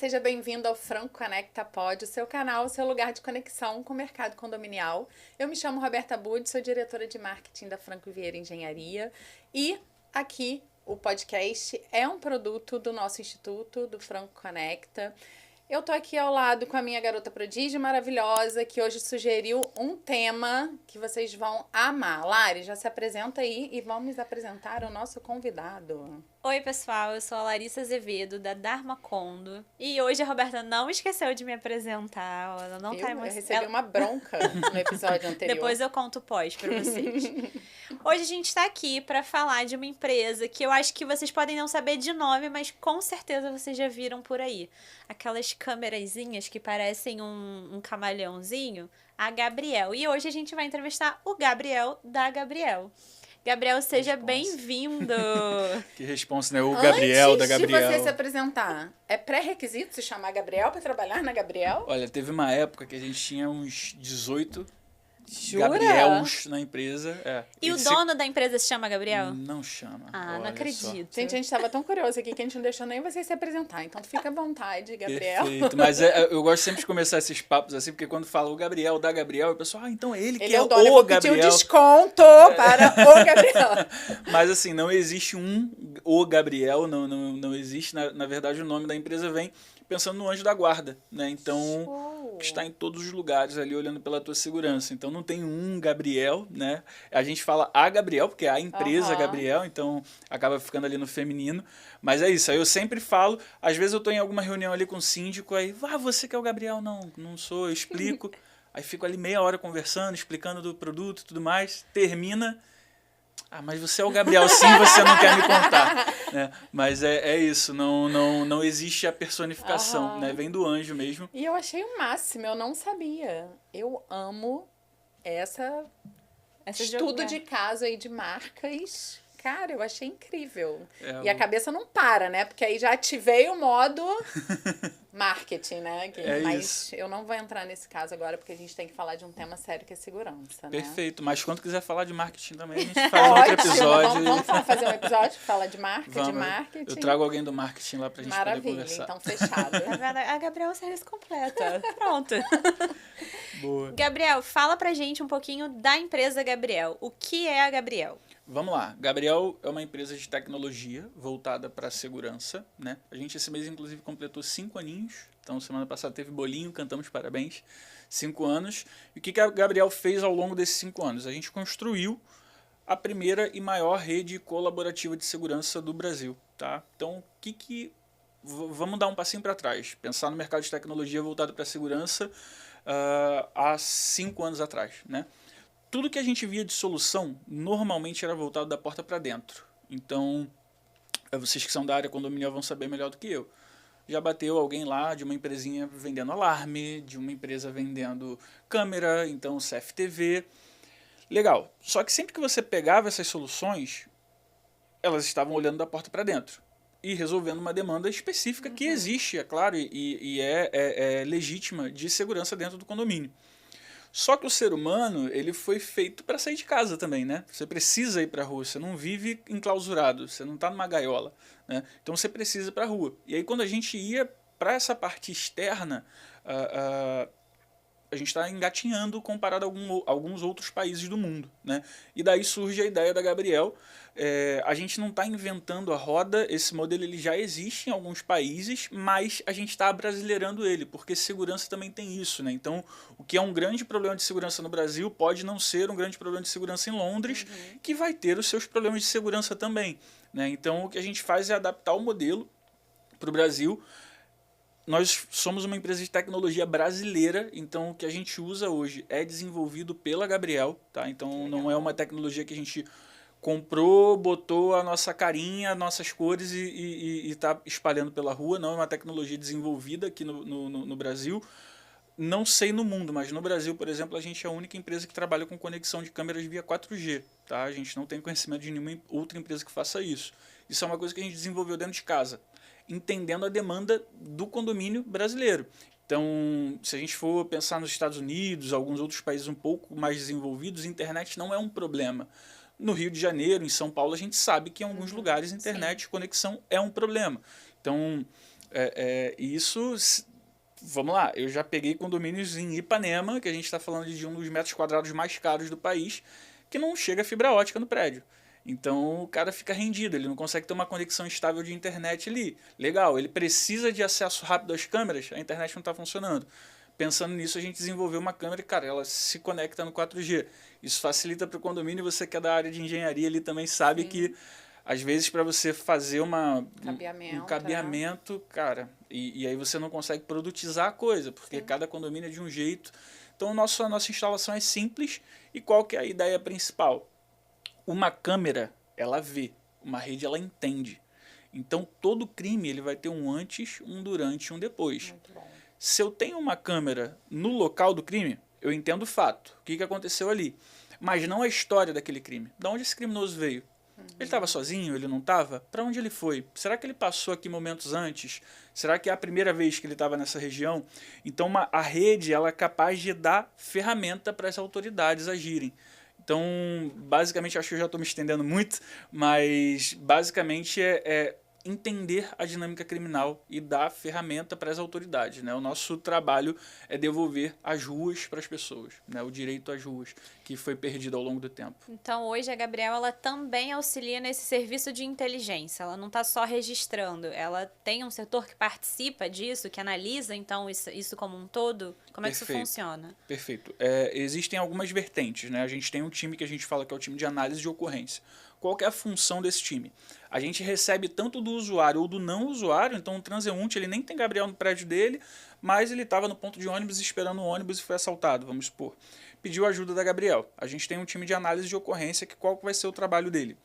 seja bem-vindo ao Franco Conecta Pod, o seu canal, o seu lugar de conexão com o mercado condominial. Eu me chamo Roberta Budi, sou diretora de marketing da Franco Vieira Engenharia e aqui o podcast é um produto do nosso instituto, do Franco Conecta. Eu tô aqui ao lado com a minha garota prodígio maravilhosa, que hoje sugeriu um tema que vocês vão amar. Lari, já se apresenta aí e vamos apresentar o nosso convidado. Oi, pessoal, eu sou a Larissa Azevedo, da Dharma Condo. E hoje a Roberta não esqueceu de me apresentar. Ela não tá Eu recebi uma bronca no episódio anterior. Depois eu conto o pós pra vocês. Hoje a gente tá aqui pra falar de uma empresa que eu acho que vocês podem não saber de nome, mas com certeza vocês já viram por aí. Aquelas câmerazinhas que parecem um camaleãozinho, a Gabriel. E hoje a gente vai entrevistar o Gabriel da Gabriel. Gabriel, seja bem-vindo! Que responsa, né? O Gabriel da Gabriel. Antes de você se apresentar, é pré-requisito se chamar Gabriel para trabalhar na Gabriel? Olha, teve uma época que a gente tinha uns 18 Jura? Gabriels na empresa. E o dono da empresa se chama Gabriel? Não chama. Ah, não acredito. Gente, a gente estava tão curioso aqui que a gente não deixou nem você se apresentar. Então fica à vontade, Gabriel. Perfeito. Mas eu gosto sempre de começar esses papos assim, porque quando fala o Gabriel da Gabriel, o pessoal, então é ele que é o o dono. Eu vou Gabriel. pedir um desconto para o Gabriel. Mas assim, não existe o Gabriel, não existe. Na verdade, o nome da empresa vem pensando no anjo da guarda, né? Então, que está em todos os lugares ali olhando pela tua segurança. Então, não tem um Gabriel, né? A gente fala a Gabriel, porque é a empresa Gabriel, então acaba ficando ali no feminino. Mas é isso, aí eu sempre falo, às vezes eu tô em alguma reunião ali com o síndico, aí, você que é o Gabriel? Não sou, eu explico. Aí fico ali meia hora conversando, explicando do produto e tudo mais, termina... mas você é o Gabriel, sim, você não quer me contar. Né? Mas é isso, não existe a personificação, né? Vem do anjo mesmo. E eu achei o máximo, eu não sabia. Eu amo essa estudo de caso aí de marcas. Cara, eu achei incrível. E a cabeça não para, né? Porque aí já ativei o modo marketing, né? Mas isso. eu não vou entrar nesse caso agora, porque a gente tem que falar de um tema sério que é segurança, né? Perfeito. Mas quando quiser falar de marketing também, a gente faz outro episódio. Vamos fazer um episódio que fala de marca, de marketing. Eu trago alguém do marketing lá pra gente poder conversar. Então fechado. A Gabriel é o serviço completa. Pronto. Boa. Gabriel, fala pra gente um pouquinho da empresa Gabriel. O que é a Gabriel? Vamos lá. Gabriel é uma empresa de tecnologia voltada para a segurança, né? A gente esse mês, inclusive, completou 5 aninhos. Então, semana passada teve bolinho, cantamos parabéns. 5 anos. E o que a Gabriel fez ao longo desses 5 anos? A gente construiu a primeira e maior rede colaborativa de segurança do Brasil, tá? Então, vamos dar um passinho para trás. Pensar no mercado de tecnologia voltado para a segurança há 5 anos atrás, né? Tudo que a gente via de solução normalmente era voltado da porta para dentro. Então, vocês que são da área condominial vão saber melhor do que eu. Já bateu alguém lá de uma empresinha vendendo alarme, de uma empresa vendendo câmera, então CFTV. Legal. Só que sempre que você pegava essas soluções, elas estavam olhando da porta para dentro e resolvendo uma demanda específica que existe, é claro, e é legítima de segurança dentro do condomínio. Só que o ser humano, ele foi feito para sair de casa também, né? Você precisa ir para a rua, você não vive enclausurado, você não está numa gaiola, né? Então você precisa ir para a rua. E aí quando a gente ia para essa parte externa, a gente está engatinhando comparado a alguns outros países do mundo, né? E daí surge a ideia da Gabriel. A gente não está inventando a roda, esse modelo ele já existe em alguns países, mas a gente está abrasileirando ele, porque segurança também tem isso, né? Então, o que é um grande problema de segurança no Brasil pode não ser um grande problema de segurança em Londres, que vai ter os seus problemas de segurança também, né? Então, o que a gente faz é adaptar o modelo para o Brasil. Nós somos uma empresa de tecnologia brasileira, então o que a gente usa hoje é desenvolvido pela Gabriel, tá? Então não é uma tecnologia que a gente comprou, botou a nossa carinha, nossas cores e está espalhando pela rua. Não é uma tecnologia desenvolvida aqui no Brasil. Não sei no mundo, mas no Brasil, por exemplo, a gente é a única empresa que trabalha com conexão de câmeras via 4G. Tá? A gente não tem conhecimento de nenhuma outra empresa que faça isso. Isso é uma coisa que a gente desenvolveu dentro de casa, entendendo a demanda do condomínio brasileiro. Então, se a gente for pensar nos Estados Unidos, alguns outros países um pouco mais desenvolvidos, internet não é um problema. No Rio de Janeiro, em São Paulo, a gente sabe que em alguns lugares internet, conexão é um problema. Então, E isso, vamos lá, eu já peguei condomínios em Ipanema, que a gente está falando de um dos metros quadrados mais caros do país, que não chega fibra ótica no prédio. Então o cara fica rendido, ele não consegue ter uma conexão estável de internet ali. Legal, ele precisa de acesso rápido às câmeras, a internet não está funcionando. Pensando nisso, a gente desenvolveu uma câmera e, cara, ela se conecta no 4G. Isso facilita para o condomínio, você que é da área de engenharia ali também sabe que, às vezes, para você fazer um cabeamento, cara, e aí você não consegue produtizar a coisa, porque cada condomínio é de um jeito. Então, a nossa instalação é simples. E qual que é a ideia principal? Uma câmera, ela vê. Uma rede, ela entende. Então, todo crime ele vai ter um antes, um durante e um depois. Muito bom. Se eu tenho uma câmera no local do crime, eu entendo o fato. O que aconteceu ali. Mas não a história daquele crime. De onde esse criminoso veio? Ele estava sozinho? Ele não estava? Para onde ele foi? Será que ele passou aqui momentos antes? Será que é a primeira vez que ele estava nessa região? Então, a rede ela é capaz de dar ferramenta para as autoridades agirem. Então, basicamente, acho que eu já estou me estendendo muito, mas basicamente é entender a dinâmica criminal e dar ferramenta para as autoridades, né? O nosso trabalho é devolver as ruas para as pessoas, né? O direito às ruas, que foi perdido ao longo do tempo. Então, hoje a Gabriel ela também auxilia nesse serviço de inteligência. Ela não está só registrando, ela tem um setor que participa disso, que analisa, então, isso como um todo. Como é que isso funciona? Perfeito. Existem algumas vertentes, né? A gente tem um time que a gente fala que é o time de análise de ocorrência. Qual que é a função desse time? A gente recebe tanto do usuário ou do não usuário, então um transeunte, ele nem tem Gabriel no prédio dele, mas ele estava no ponto de ônibus esperando o ônibus e foi assaltado, vamos supor. Pediu ajuda da Gabriel. A gente tem um time de análise de ocorrência, que qual que vai ser o trabalho dele?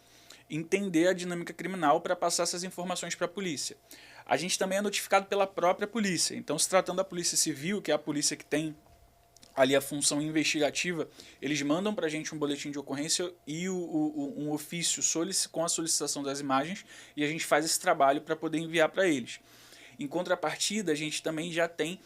Entender a dinâmica criminal para passar essas informações para a polícia. A gente também é notificado pela própria polícia, então se tratando da polícia civil, que é a polícia que tem ali a função investigativa, eles mandam para a gente um boletim de ocorrência e um ofício com a solicitação das imagens, e a gente faz esse trabalho para poder enviar para eles. Em contrapartida, a gente também já tem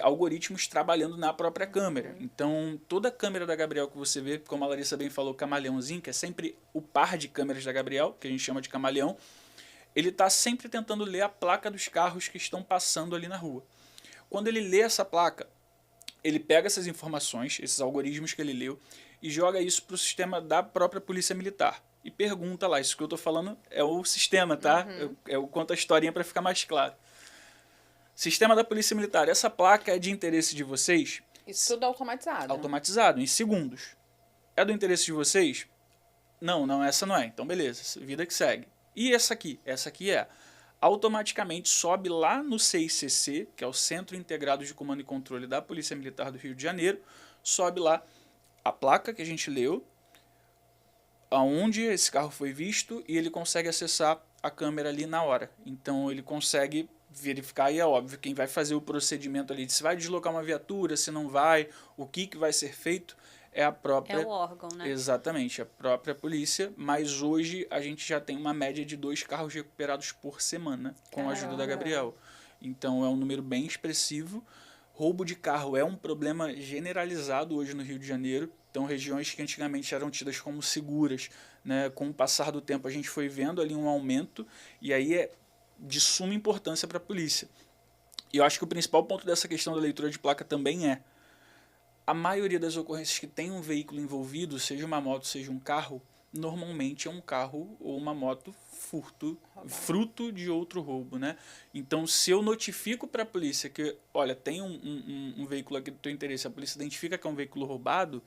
algoritmos trabalhando na própria câmera. Então, toda a câmera da Gabriel que você vê, como a Larissa bem falou, camaleãozinho, que é sempre o par de câmeras da Gabriel, que a gente chama de camaleão, ele está sempre tentando ler a placa dos carros que estão passando ali na rua. Quando ele lê essa placa, ele pega essas informações, esses algoritmos que ele leu, e joga isso para o sistema da própria Polícia Militar. E pergunta lá, isso que eu estou falando é o sistema, tá? Eu conto a historinha para ficar mais claro. Sistema da Polícia Militar, essa placa é de interesse de vocês? Isso tudo automatizado. Automatizado, em segundos. É do interesse de vocês? Não, essa não é. Então, beleza, vida que segue. E essa aqui? Essa aqui é. Automaticamente sobe lá no CICC, que é o Centro Integrado de Comando e Controle da Polícia Militar do Rio de Janeiro, sobe lá a placa que a gente leu, aonde esse carro foi visto, e ele consegue acessar a câmera ali na hora. Então ele consegue verificar, e é óbvio, quem vai fazer o procedimento ali, se vai deslocar uma viatura, se não vai, o que vai ser feito, é a própria... É o órgão, né? Exatamente, a própria polícia, mas hoje a gente já tem uma média de 2 carros recuperados por semana, com a ajuda da Gabriel. Então é um número bem expressivo. Roubo de carro é um problema generalizado hoje no Rio de Janeiro. Então regiões que antigamente eram tidas como seguras, né, com o passar do tempo a gente foi vendo ali um aumento, e aí é de suma importância para a polícia. E eu acho que o principal ponto dessa questão da leitura de placa também é a maioria das ocorrências que tem um veículo envolvido, seja uma moto, seja um carro, normalmente é um carro ou uma moto fruto de outro roubo, né? Então, se eu notifico para a polícia que, olha, tem um veículo aqui do teu interesse, a polícia identifica que é um veículo roubado,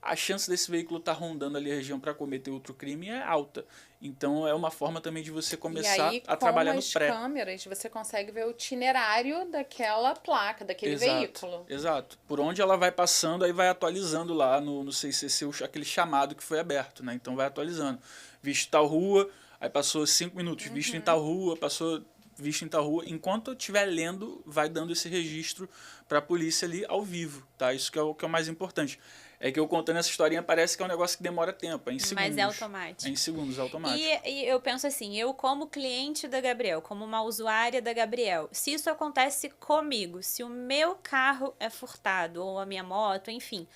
a chance desse veículo estar rondando ali a região para cometer outro crime é alta. Então, é uma forma também de você começar a trabalhar no pré. Com as câmeras, você consegue ver o itinerário daquela placa, daquele veículo. Exato. Por onde ela vai passando, aí vai atualizando lá no CICC aquele chamado que foi aberto, né? Então, vai atualizando. Visto tal rua, aí passou 5 minutos. Visto em tal rua, passou... visto em tal rua. Enquanto eu estiver lendo, vai dando esse registro para a polícia ali ao vivo, tá? Isso que é o mais importante. É que eu contando essa historinha parece que é um negócio que demora tempo, é em segundos. Mas é automático. É em segundos, é automático. E eu penso assim, eu como cliente da Gabriel, como uma usuária da Gabriel, se isso acontece comigo, se o meu carro é furtado, ou a minha moto, enfim,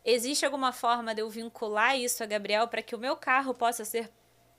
existe alguma forma de eu vincular isso a Gabriel para que o meu carro possa ser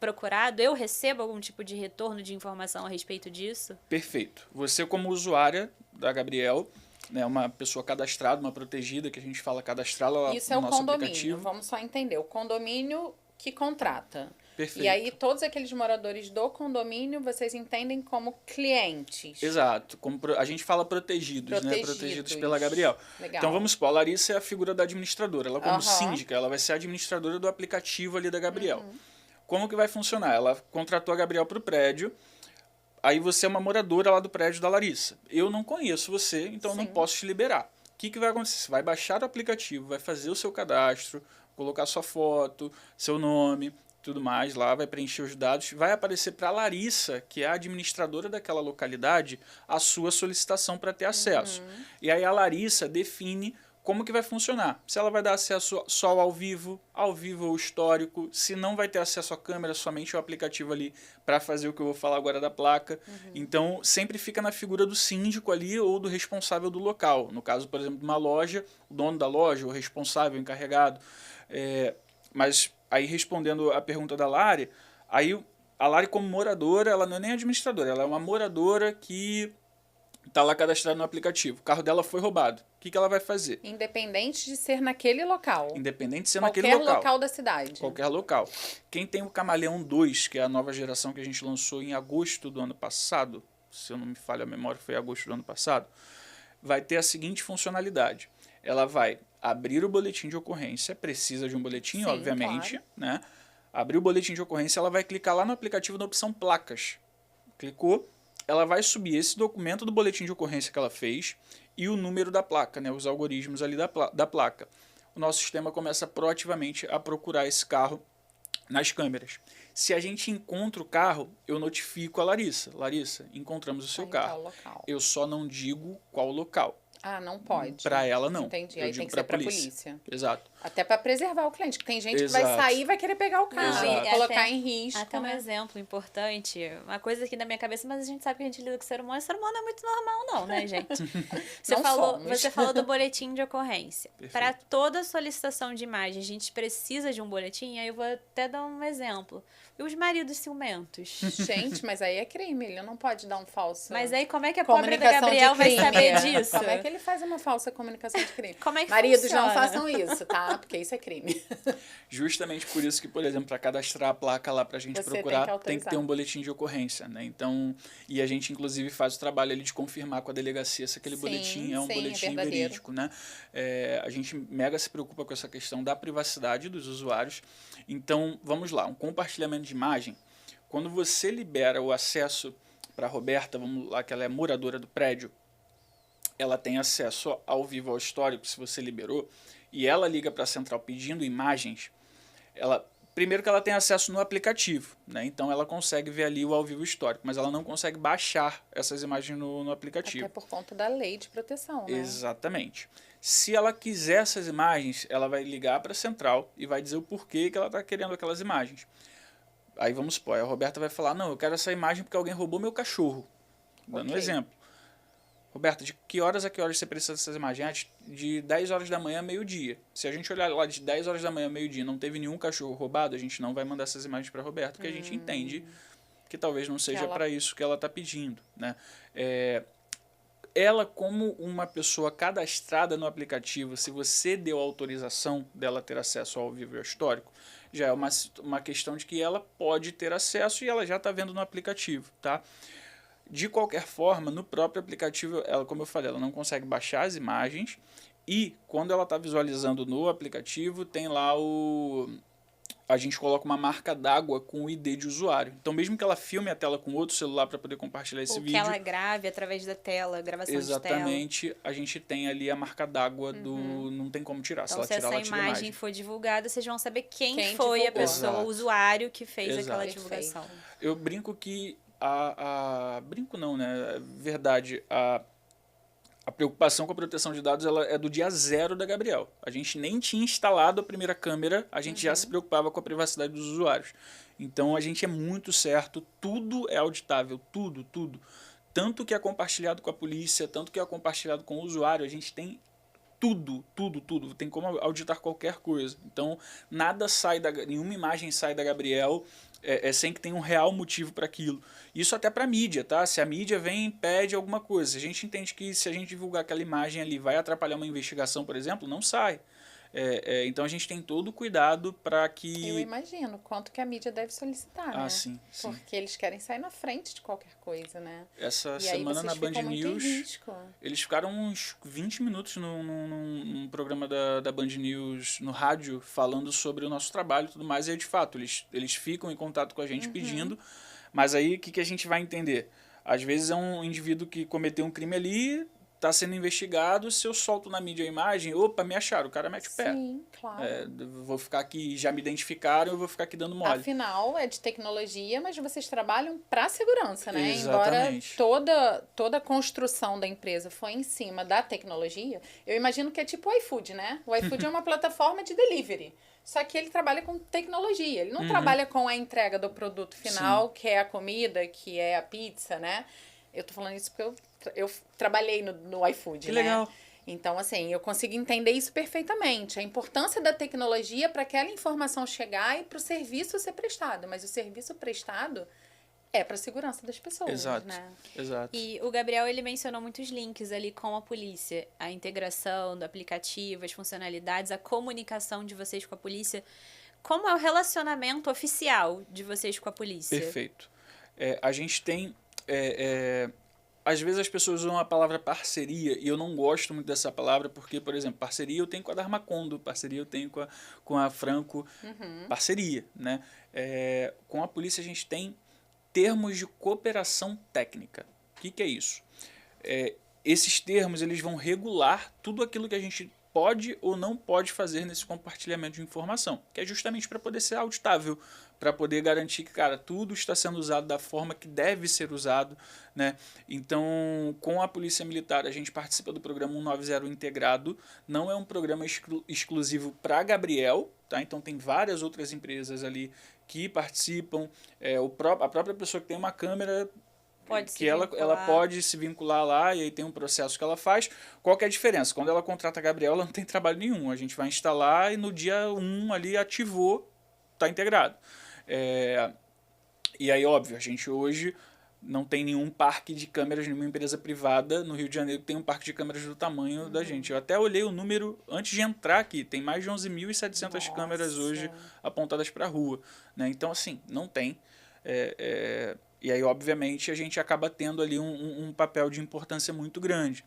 procurado, eu recebo algum tipo de retorno de informação a respeito disso? Perfeito. Você, como usuária da Gabriel, né, uma pessoa cadastrada, uma protegida, que a gente fala cadastrá-la Isso é no o nosso condomínio, aplicativo. vamos só entender. O condomínio que contrata. Perfeito. E aí, todos aqueles moradores do condomínio, vocês entendem como clientes. Exato. A gente fala protegidos, né? Protegidos pela Gabriel. Legal. Então, vamos supor, a Larissa é a figura da administradora. Ela, como Aham. síndica, ela vai ser a administradora do aplicativo ali da Gabriel. Como que vai funcionar? Ela contratou a Gabriel para o prédio, aí você é uma moradora lá do prédio da Larissa. Eu não conheço você, então eu não Sim. posso te liberar. O que vai acontecer? Você vai baixar o aplicativo, vai fazer o seu cadastro, colocar sua foto, seu nome, tudo mais lá, vai preencher os dados, vai aparecer para a Larissa, que é a administradora daquela localidade, a sua solicitação para ter acesso. E aí a Larissa define como que vai funcionar. Se ela vai dar acesso só ao vivo ou histórico, se não vai ter acesso à câmera, somente o aplicativo ali para fazer o que eu vou falar agora da placa. Então, sempre fica na figura do síndico ali ou do responsável do local. No caso, por exemplo, de uma loja, o dono da loja, o responsável, o encarregado. Mas aí, respondendo a pergunta da Lari, aí a Lari, como moradora, ela não é nem administradora, ela é uma moradora que está lá cadastrada no aplicativo. O carro dela foi roubado. O que ela vai fazer? Independente de ser naquele local. Independente de ser Qualquer naquele local. local da cidade. Qualquer local. Quem tem o Camaleão 2, que é a nova geração que a gente lançou em agosto do ano passado, se eu não me falho a memória, foi agosto do ano passado, vai ter a seguinte funcionalidade. Ela vai abrir o boletim de ocorrência, precisa de um boletim, Sim, obviamente, claro. né? Abrir o boletim de ocorrência, ela vai clicar lá no aplicativo na opção placas. Clicou, ela vai subir esse documento do boletim de ocorrência que ela fez e o número da placa, né? Os algoritmos ali da placa. O nosso sistema começa proativamente a procurar esse carro nas câmeras. Se a gente encontra o carro, eu notifico a Larissa. Larissa, encontramos o seu Tá em tal carro. local. Eu só não digo qual local. Ah, não pode. Para ela, não. Entendi. Eu Aí digo tem que pra ser pra polícia. Exato. Até para preservar o cliente, que tem gente que vai Exato. sair e vai querer pegar o carro, Exato. e colocar Até- em risco. Até um né? exemplo importante, uma coisa aqui na minha cabeça, mas a gente sabe que a gente lida com ser humano, e ser humano é muito normal não, né, gente? Não somos. Você falou do boletim de ocorrência. Perfeito. Para toda solicitação de imagem, a gente precisa de um boletim, aí eu vou até dar um exemplo. E os maridos ciumentos? Gente, mas aí é crime, ele não pode dar um falso. Mas aí como é que a pobre da comunicação de Gabriel vai crime. saber disso? Como é que ele faz uma falsa comunicação de crime? Como é que Maridos, funciona? não façam isso, tá? Porque isso é crime. Justamente por isso que, por exemplo, para cadastrar a placa lá para a gente Você tem que procurar, tem que autorizar. ter um boletim de ocorrência, né? Então, e a gente, inclusive, faz o trabalho ali de confirmar com a delegacia se aquele Sim, boletim é um sim, é boletim verdadeiro. verídico, né? A gente mega se preocupa com essa questão da privacidade dos usuários. Então, vamos lá, um compartilhamento de imagem. Quando você libera o acesso para a Roberta, vamos lá, que ela é moradora do prédio, ela tem acesso ao vivo ao histórico, se você liberou, e ela liga para a central pedindo imagens, primeiro que ela tem acesso no aplicativo, né? Então ela consegue ver ali o ao vivo histórico, mas ela não consegue baixar essas imagens no aplicativo. Até por conta da lei de proteção, né? Exatamente. Se ela quiser essas imagens, ela vai ligar para a central e vai dizer o porquê que ela está querendo aquelas imagens. Aí vamos supor, a Roberta vai falar, não, eu quero essa imagem porque alguém roubou meu cachorro. Dando um Ok. exemplo. Roberta, de que horas a que horas você precisa dessas imagens? De 10 horas da manhã a meio-dia. Se a gente olhar lá de 10 horas da manhã a meio-dia e não teve nenhum cachorro roubado, a gente não vai mandar essas imagens para a Roberta, porque a gente entende que talvez não seja ela- para isso que ela está pedindo, né? Ela, como uma pessoa cadastrada no aplicativo, se você deu autorização dela ter acesso ao vivo e ao histórico, já é uma questão de que ela pode ter acesso e ela já está vendo no aplicativo, tá? De qualquer forma, no próprio aplicativo, ela, como eu falei, ela não consegue baixar as imagens e quando ela está visualizando no aplicativo, tem lá a gente coloca uma marca d'água com o ID de usuário. Então, mesmo que ela filme a tela com outro celular para poder compartilhar esse Ou que vídeo, ela grave através da tela, gravação de tela. exatamente, a gente tem ali a marca d'água do... Não tem como tirar. Então, ela se tirar, essa ela tira a imagem for divulgada, vocês vão saber quem Quem foi a divulgou. pessoa, Exato. o usuário que fez aquela Exato. divulgação. Eu brinco que brinco não, né? É verdade, a preocupação com a proteção de dados ela é do dia zero da Gabriel. A gente nem tinha instalado a primeira câmera, a gente já se preocupava com a privacidade dos usuários. Então a gente é muito certo, tudo é auditável, tudo. Tanto que é compartilhado com a polícia, tanto que é compartilhado com o usuário, a gente tem tudo. Tem como auditar qualquer coisa. Então, nenhuma imagem sai da Gabriel sem que tenha um real motivo para aquilo. Isso até para a mídia, tá? Se a mídia vem e pede alguma coisa, a gente entende que se a gente divulgar aquela imagem ali vai atrapalhar uma investigação, por exemplo, não sai. Então a gente tem todo o cuidado para que... Eu imagino quanto que a mídia deve solicitar, né? Sim. Porque eles querem sair na frente de qualquer coisa, né? Essa e semana na Band News, eles ficaram uns 20 minutos num programa da Band News no rádio falando sobre o nosso trabalho e tudo mais, e aí, de fato, eles ficam em contato com a gente pedindo, mas aí o que a gente vai entender? Às vezes é um indivíduo que cometeu um crime ali, está sendo investigado, se eu solto na mídia a imagem, opa, me acharam, o cara mete o pé. Sim, claro. Vou ficar aqui, já me identificaram, eu vou ficar aqui dando mole. Afinal, é de tecnologia, mas vocês trabalham para segurança, né? Exatamente. Embora toda a construção da empresa foi em cima da tecnologia, eu imagino que é tipo o iFood, né? O iFood é uma plataforma de delivery. Só que ele trabalha com tecnologia. Ele não trabalha com a entrega do produto final, que é a comida, que é a pizza, né? Eu tô falando isso porque eu trabalhei no iFood, que né? Legal. Então, assim, eu consigo entender isso perfeitamente. A importância da tecnologia para aquela informação chegar e para o serviço ser prestado. Mas o serviço prestado é para a segurança das pessoas, Exato. né? Exato. E o Gabriel, ele mencionou muitos links ali com a polícia. A integração do aplicativo, as funcionalidades, a comunicação de vocês com a polícia. Como é o relacionamento oficial de vocês com a polícia? Perfeito. A gente tem... às vezes as pessoas usam a palavra parceria e eu não gosto muito dessa palavra porque, por exemplo, parceria eu tenho com a Darmacondo, parceria eu tenho com a Franco, parceria, né? Com a polícia a gente tem termos de cooperação técnica. O que é isso? Esses termos eles vão regular tudo aquilo que a gente pode ou não pode fazer nesse compartilhamento de informação, que é justamente para poder ser auditável, para poder garantir que, cara, tudo está sendo usado da forma que deve ser usado, né? Então, com a Polícia Militar, a gente participa do programa 190 integrado, não é um programa exclusivo para Gabriel, tá? Então tem várias outras empresas ali que participam, a própria pessoa que tem uma câmera que ela pode se vincular lá e aí tem um processo que ela faz. Qual que é a diferença? Quando ela contrata a Gabriel, ela não tem trabalho nenhum. A gente vai instalar e no dia 1 ali ativou, está integrado. E aí, óbvio, a gente hoje não tem nenhum parque de câmeras, nenhuma empresa privada no Rio de Janeiro que tem um parque de câmeras do tamanho da gente. Eu até olhei o número antes de entrar aqui, tem mais de 11.700 câmeras hoje apontadas para a rua, né? Então, assim, não tem. E aí, obviamente, a gente acaba tendo ali um papel de importância muito grande.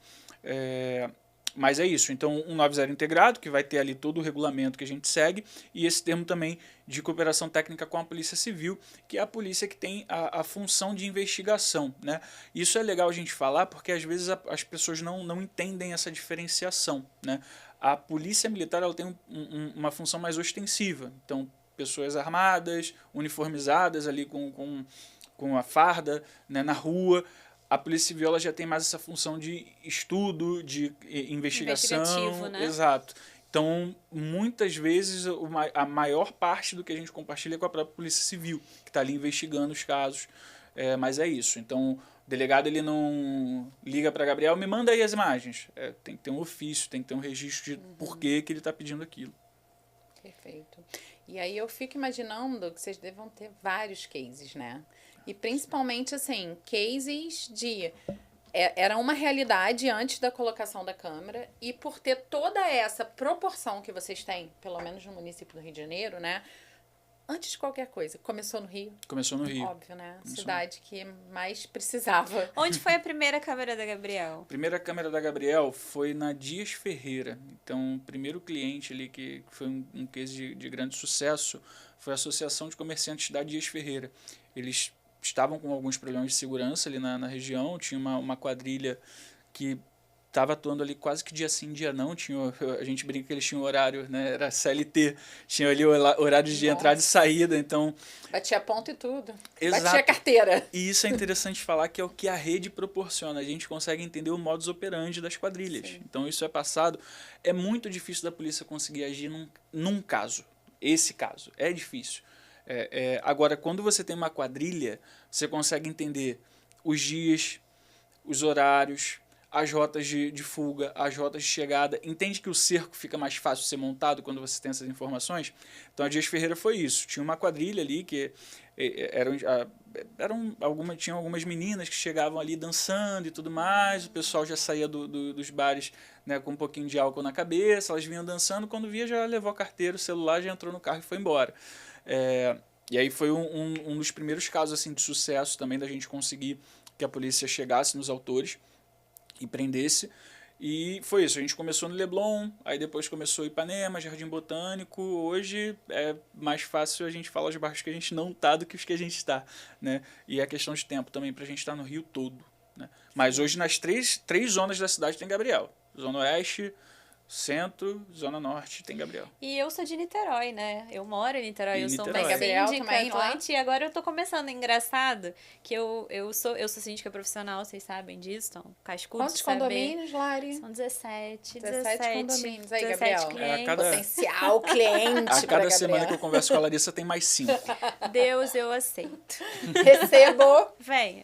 Mas é isso. Então, 190 integrado, que vai ter ali todo o regulamento que a gente segue, e esse termo também de cooperação técnica com a Polícia Civil, que é a polícia que tem a função de investigação, né? Isso é legal a gente falar, porque às vezes as pessoas não entendem essa diferenciação, né? A Polícia Militar ela tem uma função mais ostensiva. Então, pessoas armadas, uniformizadas ali com a farda, né, na rua. A Polícia Civil ela já tem mais essa função de estudo, de investigação. Investigativo, né? Exato. Então, muitas vezes, a maior parte do que a gente compartilha é com a própria Polícia Civil, que está ali investigando os casos. Mas é isso. Então, o delegado ele não liga para Gabriel, me manda aí as imagens. Tem que ter um ofício, tem que ter um registro de por que ele está pedindo aquilo. Perfeito. E aí eu fico imaginando que vocês devam ter vários cases, né? E principalmente, assim, cases de... Era uma realidade antes da colocação da câmera e por ter toda essa proporção que vocês têm, pelo menos no município do Rio de Janeiro, né? Antes de qualquer coisa, começou no Rio. Começou no Rio. Óbvio, né? Cidade que mais precisava. Onde foi a primeira câmera da Gabriel? A primeira câmera da Gabriel foi na Dias Ferreira. Então, o primeiro cliente ali que foi um case de grande sucesso foi a Associação de Comerciantes da Dias Ferreira. Eles estavam com alguns problemas de segurança ali na região, tinha uma quadrilha que estava atuando ali quase que dia sim, dia não, a gente brinca que eles tinham horário, né? Era CLT, tinha ali horário de entrada e saída, então... Batia ponto e tudo. Exato. Batia carteira. E isso é interessante falar que é o que a rede proporciona, a gente consegue entender o modus operandi das quadrilhas. Sim. Então isso é passado, é muito difícil da polícia conseguir agir num caso, esse caso, é difícil. Agora, quando você tem uma quadrilha, você consegue entender os dias, os horários, as rotas de fuga, as rotas de chegada, entende que o cerco fica mais fácil de ser montado quando você tem essas informações. Então a Dias Ferreira foi isso. Tinha uma quadrilha ali que tinham algumas meninas que chegavam ali dançando e tudo mais, o pessoal já saía dos bares, né, com um pouquinho de álcool na cabeça, elas vinham dançando, quando via já levou a carteira, o celular, já entrou no carro e foi embora. E aí foi um dos primeiros casos assim, de sucesso também da gente conseguir que a polícia chegasse nos autores e prendesse. E foi isso, a gente começou no Leblon, aí depois começou Ipanema, Jardim Botânico. Hoje é mais fácil a gente falar os bairros que a gente não tá do que os que a gente está, né? E é questão de tempo também pra gente estar no Rio todo, né? Mas hoje nas três zonas da cidade tem Gabriel. Zona Oeste, Centro, Zona Norte, tem Gabriel. E eu sou de Niterói, né? Eu moro em Niterói, eu sou uma Gabriel síndica também, atuante e agora eu tô começando. Engraçado que eu sou síndica profissional, vocês sabem disso, então, cascudo Quantos de saber. condomínios, Lari? São 17 condomínios. Aí, 17 Gabriel. clientes. Potencial cliente A cada pra semana Gabriel. que eu converso com a Larissa tem mais 5. Deus, eu aceito. Recebo. Venha.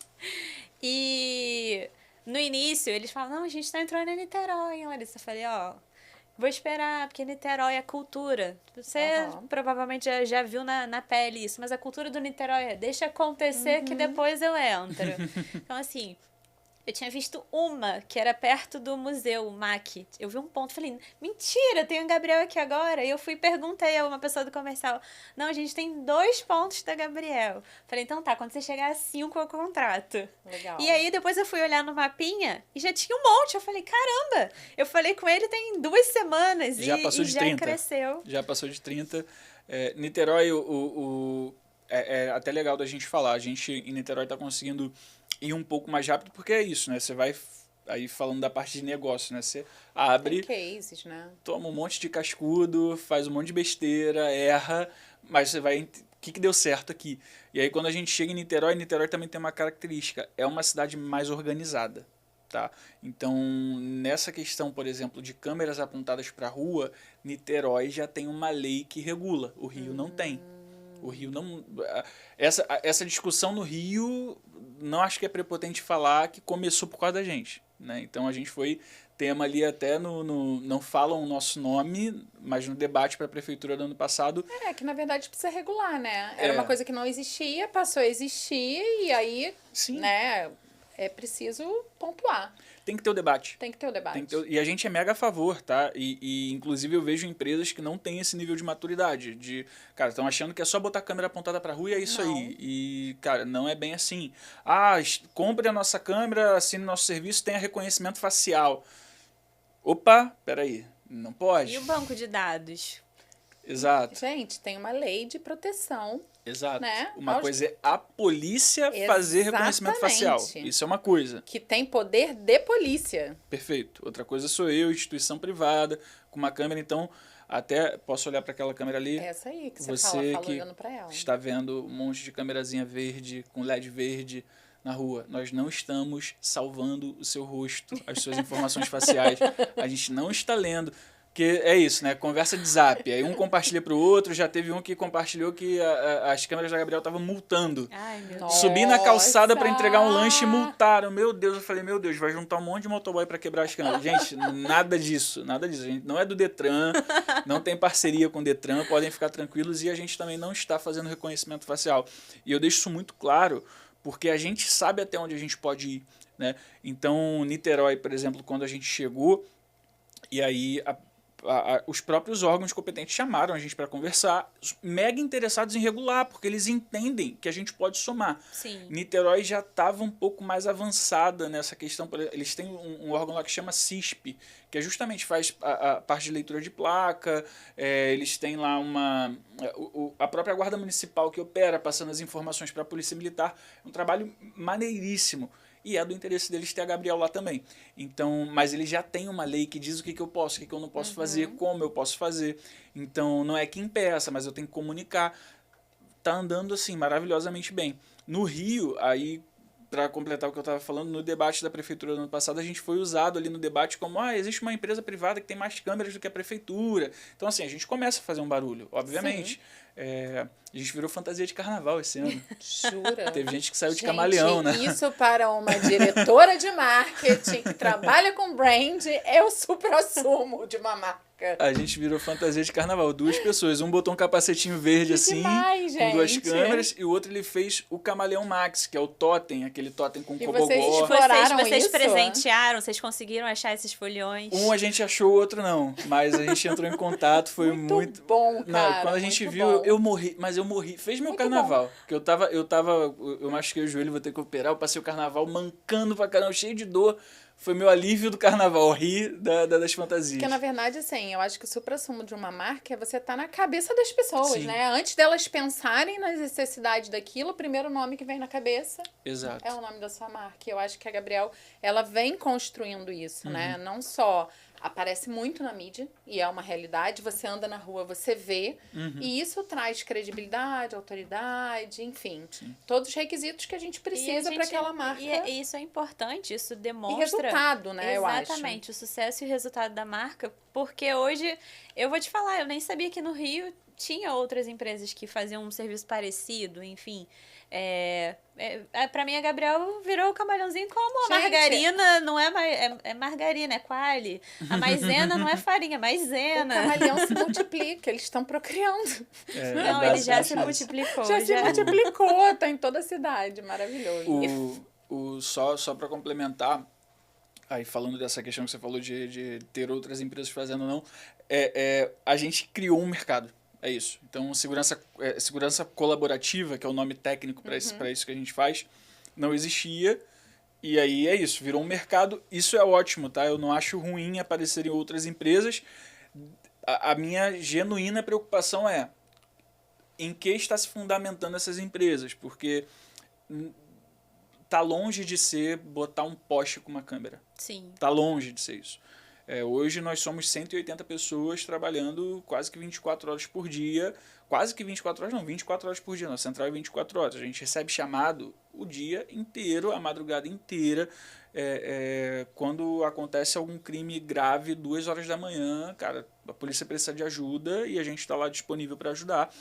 E no início eles falam, não, a gente tá entrando em Niterói, hein, Larissa? Eu falei, ó, vou esperar, porque Niterói é cultura. Você provavelmente já viu na pele isso, mas a cultura do Niterói é deixa acontecer que depois eu entro. Então, assim, eu tinha visto uma que era perto do museu, o MAC. Eu vi um ponto, falei, mentira, tem o Gabriel aqui agora. E eu fui e perguntei a uma pessoa do comercial, não, a gente tem 2 pontos da Gabriel. Falei, então tá, quando você chegar a 5 eu contrato. Legal. E aí depois eu fui olhar no mapinha e já tinha um monte. Eu falei, caramba, eu falei com ele tem 2 semanas Já passou e de já 30. cresceu. Já passou de 30. Niterói, é até legal da gente falar. A gente em Niterói está conseguindo ir um pouco mais rápido, porque é isso, né? Você vai aí falando da parte de negócio, né? Você abre, Tem cases, né? toma um monte de cascudo, faz um monte de besteira, erra, mas você vai... O que deu certo aqui? E aí quando a gente chega em Niterói também tem uma característica. É uma cidade mais organizada, tá? Então, nessa questão, por exemplo, de câmeras apontadas para a rua, Niterói já tem uma lei que regula. O Rio não tem. O Rio não... Essa discussão no Rio, não acho que é prepotente falar que começou por causa da gente, né? Então a gente foi tema ali até não falam o nosso nome, mas no debate para a prefeitura do ano passado. Que na verdade precisa regular, né? Era uma coisa que não existia, passou a existir e aí, Sim. né, é preciso pontuar. Tem que ter o debate. Tem que ter o debate. E a gente é mega a favor, tá? E inclusive eu vejo empresas que não têm esse nível de maturidade. Cara, estão achando que é só botar a câmera apontada pra rua e é isso aí. E, cara, não é bem assim. Compre a nossa câmera, assine nosso serviço, tenha reconhecimento facial. Opa, peraí. Não pode. E o banco de dados? Exato. Gente, tem uma lei de proteção. Exato. Né? Uma coisa é a polícia fazer reconhecimento facial. Isso é uma coisa. Que tem poder de polícia. Perfeito. Outra coisa sou eu, instituição privada, com uma câmera. Então, até posso olhar para aquela câmera ali. Essa aí que você fala que olhando para ela. está vendo um monte de câmerazinha verde, com LED verde na rua. Nós não estamos salvando o seu rosto, as suas informações faciais. A gente não está lendo. Porque é isso, né? Conversa de zap. Aí um compartilha pro outro, já teve um que compartilhou que as câmeras da Gabriel estavam multando. Ai, meu Nossa. Subi na calçada para entregar um lanche e multaram. Meu Deus, eu falei, meu Deus, vai juntar um monte de motoboy para quebrar as câmeras. Gente, nada disso, nada disso. A gente não é do Detran, não tem parceria com o Detran, podem ficar tranquilos e a gente também não está fazendo reconhecimento facial. E eu deixo isso muito claro, porque a gente sabe até onde a gente pode ir, né? Então, Niterói, por exemplo, quando a gente chegou, e aí os próprios órgãos competentes chamaram a gente para conversar, mega interessados em regular, porque eles entendem que a gente pode somar. Sim. Niterói já estava um pouco mais avançada nessa questão. Eles têm um órgão lá que chama CISP, que justamente faz a parte de leitura de placa. Eles têm lá a própria Guarda Municipal que opera, passando as informações para a Polícia Militar. É um trabalho maneiríssimo. E é do interesse deles ter a Gabriel lá também. Então, mas eles já têm uma lei que diz o que eu posso, o que eu não posso fazer, como eu posso fazer. Então, não é que impeça, mas eu tenho que comunicar. Tá andando, assim, maravilhosamente bem. No Rio, aí, para completar o que eu estava falando, no debate da prefeitura do ano passado, a gente foi usado ali no debate como, existe uma empresa privada que tem mais câmeras do que a prefeitura. Então, assim, a gente começa a fazer um barulho, obviamente. A gente virou fantasia de carnaval esse ano. Jura? Teve gente que saiu de Gente, camaleão, né? Isso para uma diretora de marketing que trabalha com brand é o suprassumo de uma marca. A gente virou fantasia de carnaval. 2 pessoas. Um botou um capacetinho verde Que assim, demais, com 2 gente. câmeras, e o outro ele fez o Camaleão Max, que é o totem, aquele totem com E cobogó. vocês Vocês isso? presentearam, vocês conseguiram achar esses foliões? Um a gente achou, o outro não. Mas a gente entrou em contato, foi muito... bom, Não, cara. quando a gente muito viu, bom. eu morri, mas eu morri. Fez meu Muito carnaval. Porque eu machuquei o joelho, vou ter que operar, eu passei o carnaval mancando pra caramba, cheio de dor. Foi meu alívio do carnaval, rir das fantasias. Porque, na verdade, assim, eu acho que o suprassumo de uma marca é você estar na cabeça das pessoas, Sim. né? Antes delas pensarem nas necessidades daquilo, o primeiro nome que vem na cabeça Exato. é o nome da sua marca. E eu acho que a Gabriel, ela vem construindo isso, né? Uhum. Não só aparece muito na mídia, e é uma realidade, você anda na rua, você vê, e isso traz credibilidade, autoridade, enfim, todos os requisitos que a gente precisa para aquela marca. E isso é importante, isso demonstra... E resultado, né, eu acho. Exatamente, o sucesso e o resultado da marca, porque hoje, eu vou te falar, eu nem sabia que no Rio tinha outras empresas que faziam um serviço parecido, enfim... pra mim, a Gabriel virou o camarãozinho como a Gente, margarina, não é, é margarina, é quali. A maisena não é farinha, é O maisena. camaleão se multiplica, eles estão procriando. Não, ele já se basicamente isso. multiplicou. Já se multiplicou, tá em toda a cidade, maravilhoso. Só para complementar, aí falando dessa questão que você falou de ter outras empresas fazendo ou não, a gente criou um mercado. É isso. Então, segurança colaborativa, que é o nome técnico para isso que a gente faz, não existia. E aí é isso, virou um mercado. Isso é ótimo, tá? Eu não acho ruim aparecerem outras empresas. A minha genuína preocupação é em que está se fundamentando essas empresas, porque tá longe de ser botar um poste com uma câmera. Sim. Tá longe de ser isso. Hoje nós somos 180 pessoas trabalhando quase que 24 horas por dia. Quase que 24 horas, não, 24 horas por dia. Nossa central é 24 horas. A gente recebe chamado o dia inteiro, a madrugada inteira. Quando acontece algum crime grave, 2 horas da manhã, cara, a polícia precisa de ajuda e a gente está lá disponível para ajudar.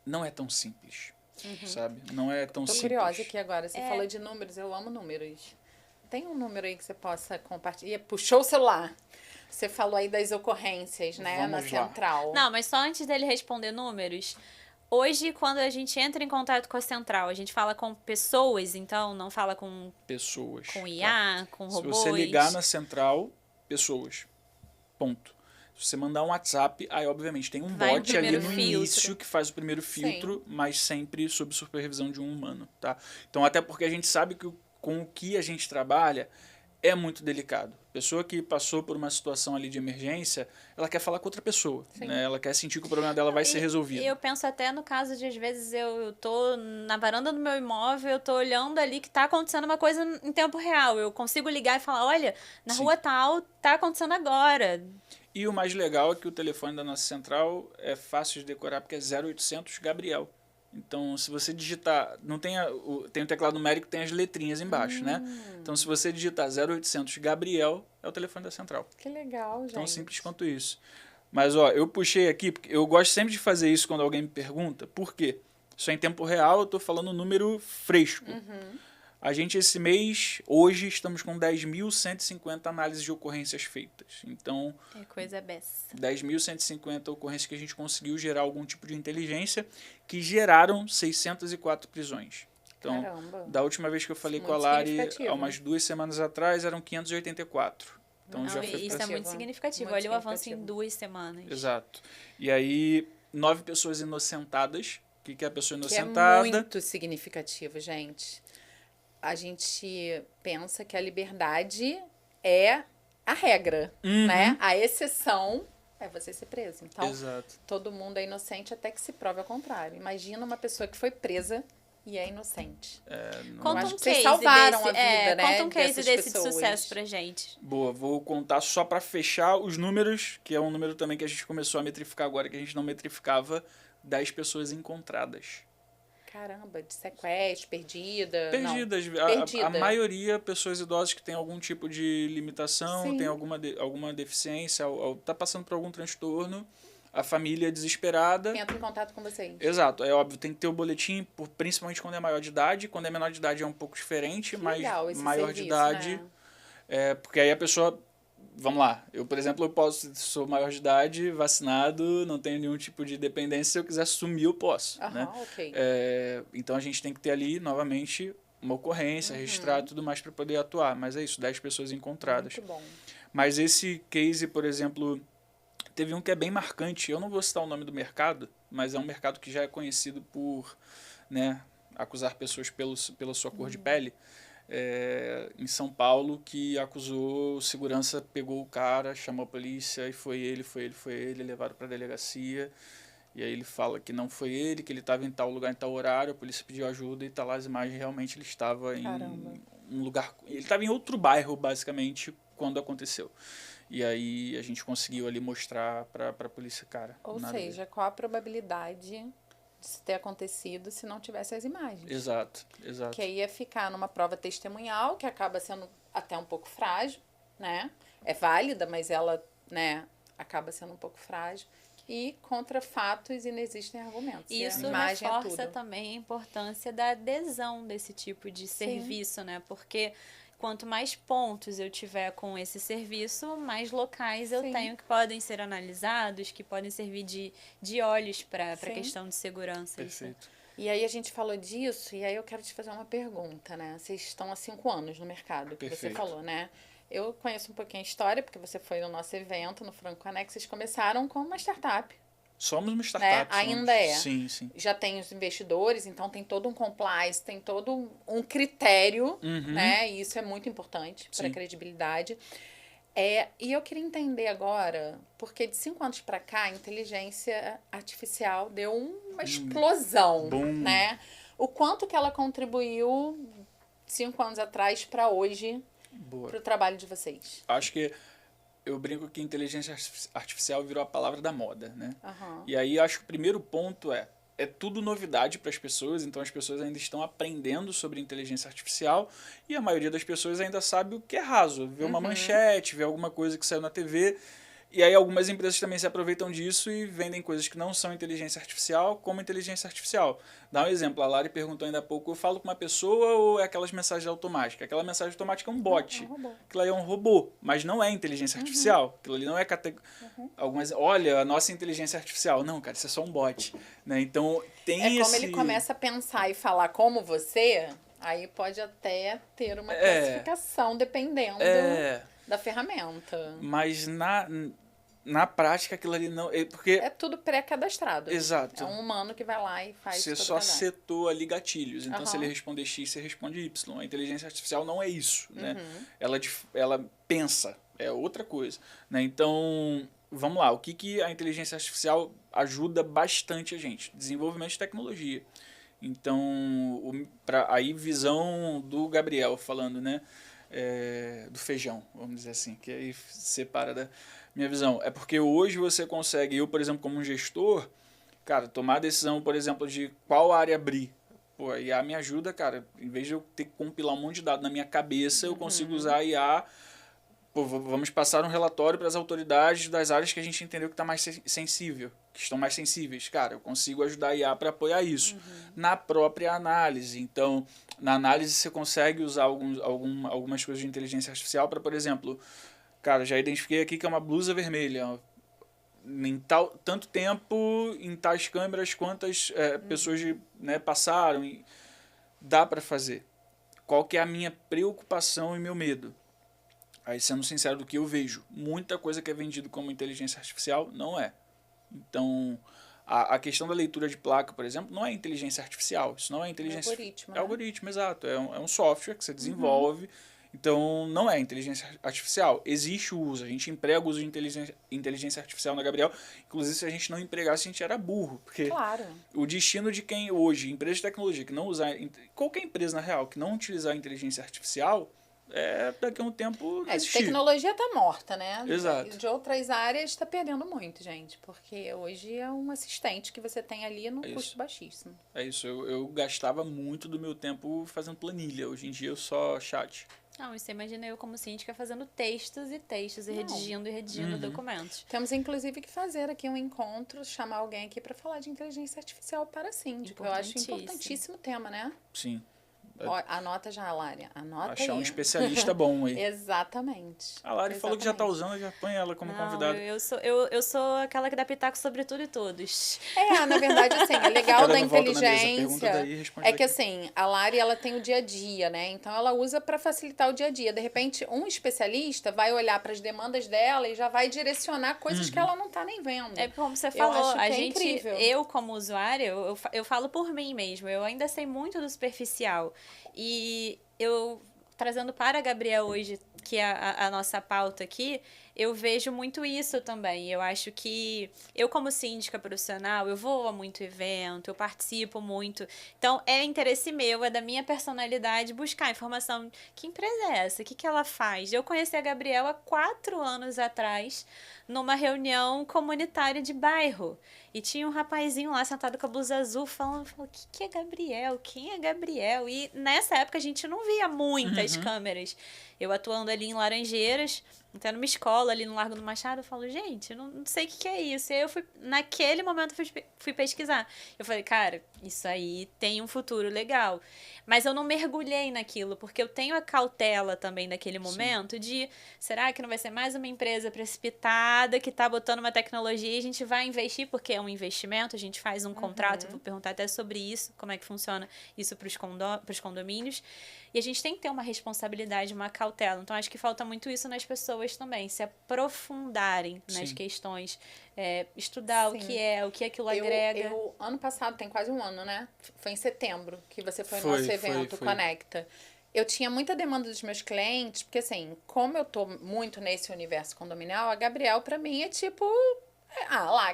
Não é tão simples, sabe? Não é tão Tô simples. curiosa aqui agora. Você falou de números, eu amo números. Tem um número aí que você possa compartilhar? Puxou o celular. Você falou aí das ocorrências, né? Vamos na lá. central. Não, mas só antes dele responder números, hoje, quando a gente entra em contato com a central, a gente fala com pessoas, então não fala com Pessoas. IA, tá? com Se robôs. você ligar na central, pessoas. Ponto. Se você mandar um WhatsApp, aí obviamente tem um Vai o bot ali primeiro no filtro. início que faz o primeiro filtro, mas sempre sob supervisão de um humano, tá? Então até porque a gente sabe que com o que a gente trabalha é muito delicado. Pessoa que passou por uma situação ali de emergência, ela quer falar com outra pessoa, né? Ela quer sentir que o problema dela vai ser resolvido. E eu penso até no caso de, às vezes, eu tô na varanda do meu imóvel, eu tô olhando ali que tá acontecendo uma coisa em tempo real. Eu consigo ligar e falar, olha, na rua tal, tá acontecendo agora. E o mais legal é que o telefone da nossa central é fácil de decorar, porque é 0800 Gabriel. Então, se você digitar, não tem tem o teclado numérico, tem as letrinhas embaixo, né? Então, se você digitar 0800 Gabriel, é o telefone da central. Que legal, gente. Tão simples quanto isso. Mas, ó, eu puxei aqui, porque eu gosto sempre de fazer isso quando alguém me pergunta. Por quê? Isso é em tempo real, eu tô falando um número fresco. A gente, esse mês, hoje, estamos com 10.150 análises de ocorrências feitas. Então, É coisa beça. 10.150 ocorrências que a gente conseguiu gerar algum tipo de inteligência, que geraram 604 prisões. Então, Caramba. da última vez que eu falei Isso é com a muito Lari, significativo. há umas 2 semanas atrás, eram 584. Então, Não, já foi isso pra é muito cima. significativo. Muito Olha o avanço em significativo. 2 semanas. Exato. E aí, 9 pessoas inocentadas. O que é a pessoa Que é inocentada? muito significativo, gente. A gente pensa que a liberdade é a regra, né? A exceção é você ser preso. Então, Exato. todo mundo é inocente até que se prove ao contrário. Imagina uma pessoa que foi presa e é inocente. Conta acho um que vocês case salvaram desse, a vida, né, conta um case dessas desse de pessoas. sucesso pra gente. Boa, vou contar só para fechar os números, que é um número também que a gente começou a metrificar agora, que a gente não metrificava, 10 pessoas encontradas. Caramba, de sequestro, perdida. Perdidas. Não, perdida. A maioria, pessoas idosas que têm algum tipo de limitação, Sim. tem alguma deficiência, tá passando por algum transtorno. a família desesperada... Entra em contato com vocês. Exato, é óbvio, tem que ter o boletim, principalmente quando é maior de idade. Quando é menor de idade é um pouco diferente, Que mas legal esse maior serviço, de idade... né? Porque aí a pessoa... Vamos lá, eu, por exemplo, sou maior de idade, vacinado, não tenho nenhum tipo de dependência, se eu quiser sumir, eu posso, né? Ok. Então a gente tem que ter ali, novamente, uma ocorrência, registrar e tudo mais para poder atuar. Mas é isso, 10 pessoas encontradas. Muito bom. Mas esse case, por exemplo, teve um que é bem marcante, eu não vou citar o nome do mercado, mas é um mercado que já é conhecido por, né, acusar pessoas pela sua cor de pele. Em São Paulo, que acusou, segurança pegou o cara, chamou a polícia e foi ele, levaram para a delegacia. E aí ele fala que não foi ele, que ele estava em tal lugar, em tal horário, a polícia pediu ajuda e tá lá as imagens, realmente ele estava em um lugar... Ele estava em outro bairro, basicamente, quando aconteceu. E aí a gente conseguiu ali mostrar para a polícia, cara. Ou seja, qual a probabilidade de isso ter acontecido se não tivesse as imagens? Exato. Que aí ia ficar numa prova testemunhal, que acaba sendo até um pouco frágil, né? É válida, mas ela, né, acaba sendo um pouco frágil. E contra fatos inexistem argumentos. Isso reforça também a importância da adesão desse tipo de serviço, né? Porque quanto mais pontos eu tiver com esse serviço, mais locais eu tenho que podem ser analisados, que podem servir de olhos para a questão de segurança. Perfeito. E aí a gente falou disso, e aí eu quero te fazer uma pergunta, né? Vocês estão há 5 anos no mercado, que você falou, né? Eu conheço um pouquinho a história, porque você foi no nosso evento, no Franco Connect, vocês começaram como uma startup. Somos uma startup. Né? Ainda é. Sim, sim. Já tem os investidores, então tem todo um compliance, tem todo um critério, né? E isso é muito importante para a credibilidade. E eu queria entender agora, porque de 5 anos para cá, a inteligência artificial deu uma explosão, né? O quanto que ela contribuiu 5 anos atrás para hoje, para o trabalho de vocês? Acho que eu brinco que inteligência artificial virou a palavra da moda, né? E aí acho que o primeiro ponto é tudo novidade para as pessoas, então as pessoas ainda estão aprendendo sobre inteligência artificial e a maioria das pessoas ainda sabe o que é raso, vê uma manchete, vê alguma coisa que saiu na TV. E aí algumas empresas também se aproveitam disso e vendem coisas que não são inteligência artificial como inteligência artificial. Dá um exemplo, a Lari perguntou ainda há pouco, eu falo com uma pessoa ou é aquelas mensagens automáticas? Aquela mensagem automática é um bot. Aquilo aí é um robô, mas não é inteligência artificial. Aquilo ali não é olha, a nossa inteligência artificial. Não, cara, isso é só um bot. Né? Então tem como ele começa a pensar e falar como você, aí pode até ter uma classificação dependendo da ferramenta. Mas na prática, aquilo ali não... Porque é tudo pré-cadastrado. Exato. É um humano que vai lá e faz Você só setou ali gatilhos. Então, se ele responder X, você responde Y. A inteligência artificial não é isso. Né? Ela pensa. É outra coisa. Né? Então, vamos lá. O que a inteligência artificial ajuda bastante a gente? Desenvolvimento de tecnologia. Então, aí visão do Gabriel falando, né? Do feijão, vamos dizer assim. Que aí separa da... minha visão. É porque hoje você consegue, eu, por exemplo, como um gestor, cara, tomar a decisão, por exemplo, de qual área abrir. Pô, a IA me ajuda, cara. Em vez de eu ter que compilar um monte de dados na minha cabeça, eu consigo usar a IA. Pô, vamos passar um relatório para as autoridades das áreas que a gente entendeu que está mais sensível, que estão mais sensíveis. Cara, eu consigo ajudar a IA para apoiar isso. Na própria análise. Então, na análise você consegue usar algumas coisas de inteligência artificial para, por exemplo... Cara, já identifiquei aqui que é uma blusa vermelha. Em tanto tempo, em tais câmeras, quantas pessoas passaram. Dá para fazer. Qual que é a minha preocupação e meu medo? Aí, sendo sincero do que eu vejo, muita coisa que é vendido como inteligência artificial não é. Então, a questão da leitura de placa, por exemplo, não é inteligência artificial. Isso não é inteligência... É algoritmo. É algoritmo, exato. É um software que você desenvolve... Então, não é inteligência artificial. Existe o uso. A gente emprega o uso de inteligência artificial na Gabriel. Inclusive, se a gente não empregasse, a gente era burro. Porque o destino de quem hoje, empresa de tecnologia, que não usar... Qualquer empresa, na real, que não utilizar a inteligência artificial, daqui a um tempo De existir. tecnologia tá morta, né? Exato. De outras áreas está perdendo muito, gente. Porque hoje é um assistente que você tem ali no custo baixíssimo. É isso, eu gastava muito do meu tempo fazendo planilha. Hoje em dia eu só chat. Não, você imagina eu como síndica fazendo textos e redigindo documentos. Temos, inclusive, que fazer aqui um encontro, chamar alguém aqui para falar de inteligência artificial para síndico. Eu acho importantíssimo tema, né? Sim. Anota já, Lari. Anota Achar aí. um especialista bom aí. Exatamente. A Lari falou que já tá usando, já põe ela como convidada. Eu sou aquela que dá pitaco sobre tudo e todos. Na verdade, assim, é legal da inteligência. É que, assim, a Lari, ela tem o dia a dia, né? Então, ela usa para facilitar o dia a dia. De repente, um especialista vai olhar para as demandas dela e já vai direcionar coisas que ela não tá nem vendo. É como você falou, a gente, incrível. Eu como usuária, eu falo por mim mesmo. Eu ainda sei muito do superficial. E eu, trazendo para a Gabriel hoje, que é a nossa pauta aqui, eu vejo muito isso também. Eu acho que eu, como síndica profissional, eu vou a muito evento, eu participo muito. Então, é interesse meu, é da minha personalidade buscar informação. Que empresa é essa? O que ela faz? Eu conheci a Gabriel há 4 anos atrás, numa reunião comunitária de bairro. E tinha um rapazinho lá sentado com a blusa azul falando, o que é Gabriel? Quem é Gabriel? E nessa época a gente não via muitas câmeras. Eu atuando ali em Laranjeiras, até numa escola ali no Largo do Machado, eu falo, gente, eu não sei o que é isso. E aí eu naquele momento, fui pesquisar. Eu falei, cara, isso aí tem um futuro legal. Mas eu não mergulhei naquilo, porque eu tenho a cautela também naquele momento de, será que não vai ser mais uma empresa precipitada que tá botando uma tecnologia e a gente vai investir, porque é um investimento, a gente faz um contrato, vou perguntar até sobre isso, como é que funciona isso para os condomínios. E a gente tem que ter uma responsabilidade, uma cautela. Então, acho que falta muito isso nas pessoas também, se aprofundarem nas questões, estudar o que aquilo agrega. Ano passado, tem quase um ano, né? Foi em setembro que você foi no nosso evento, Conecta. Eu tinha muita demanda dos meus clientes, porque assim, como eu tô muito nesse universo condominial, a Gabriel pra mim é tipo,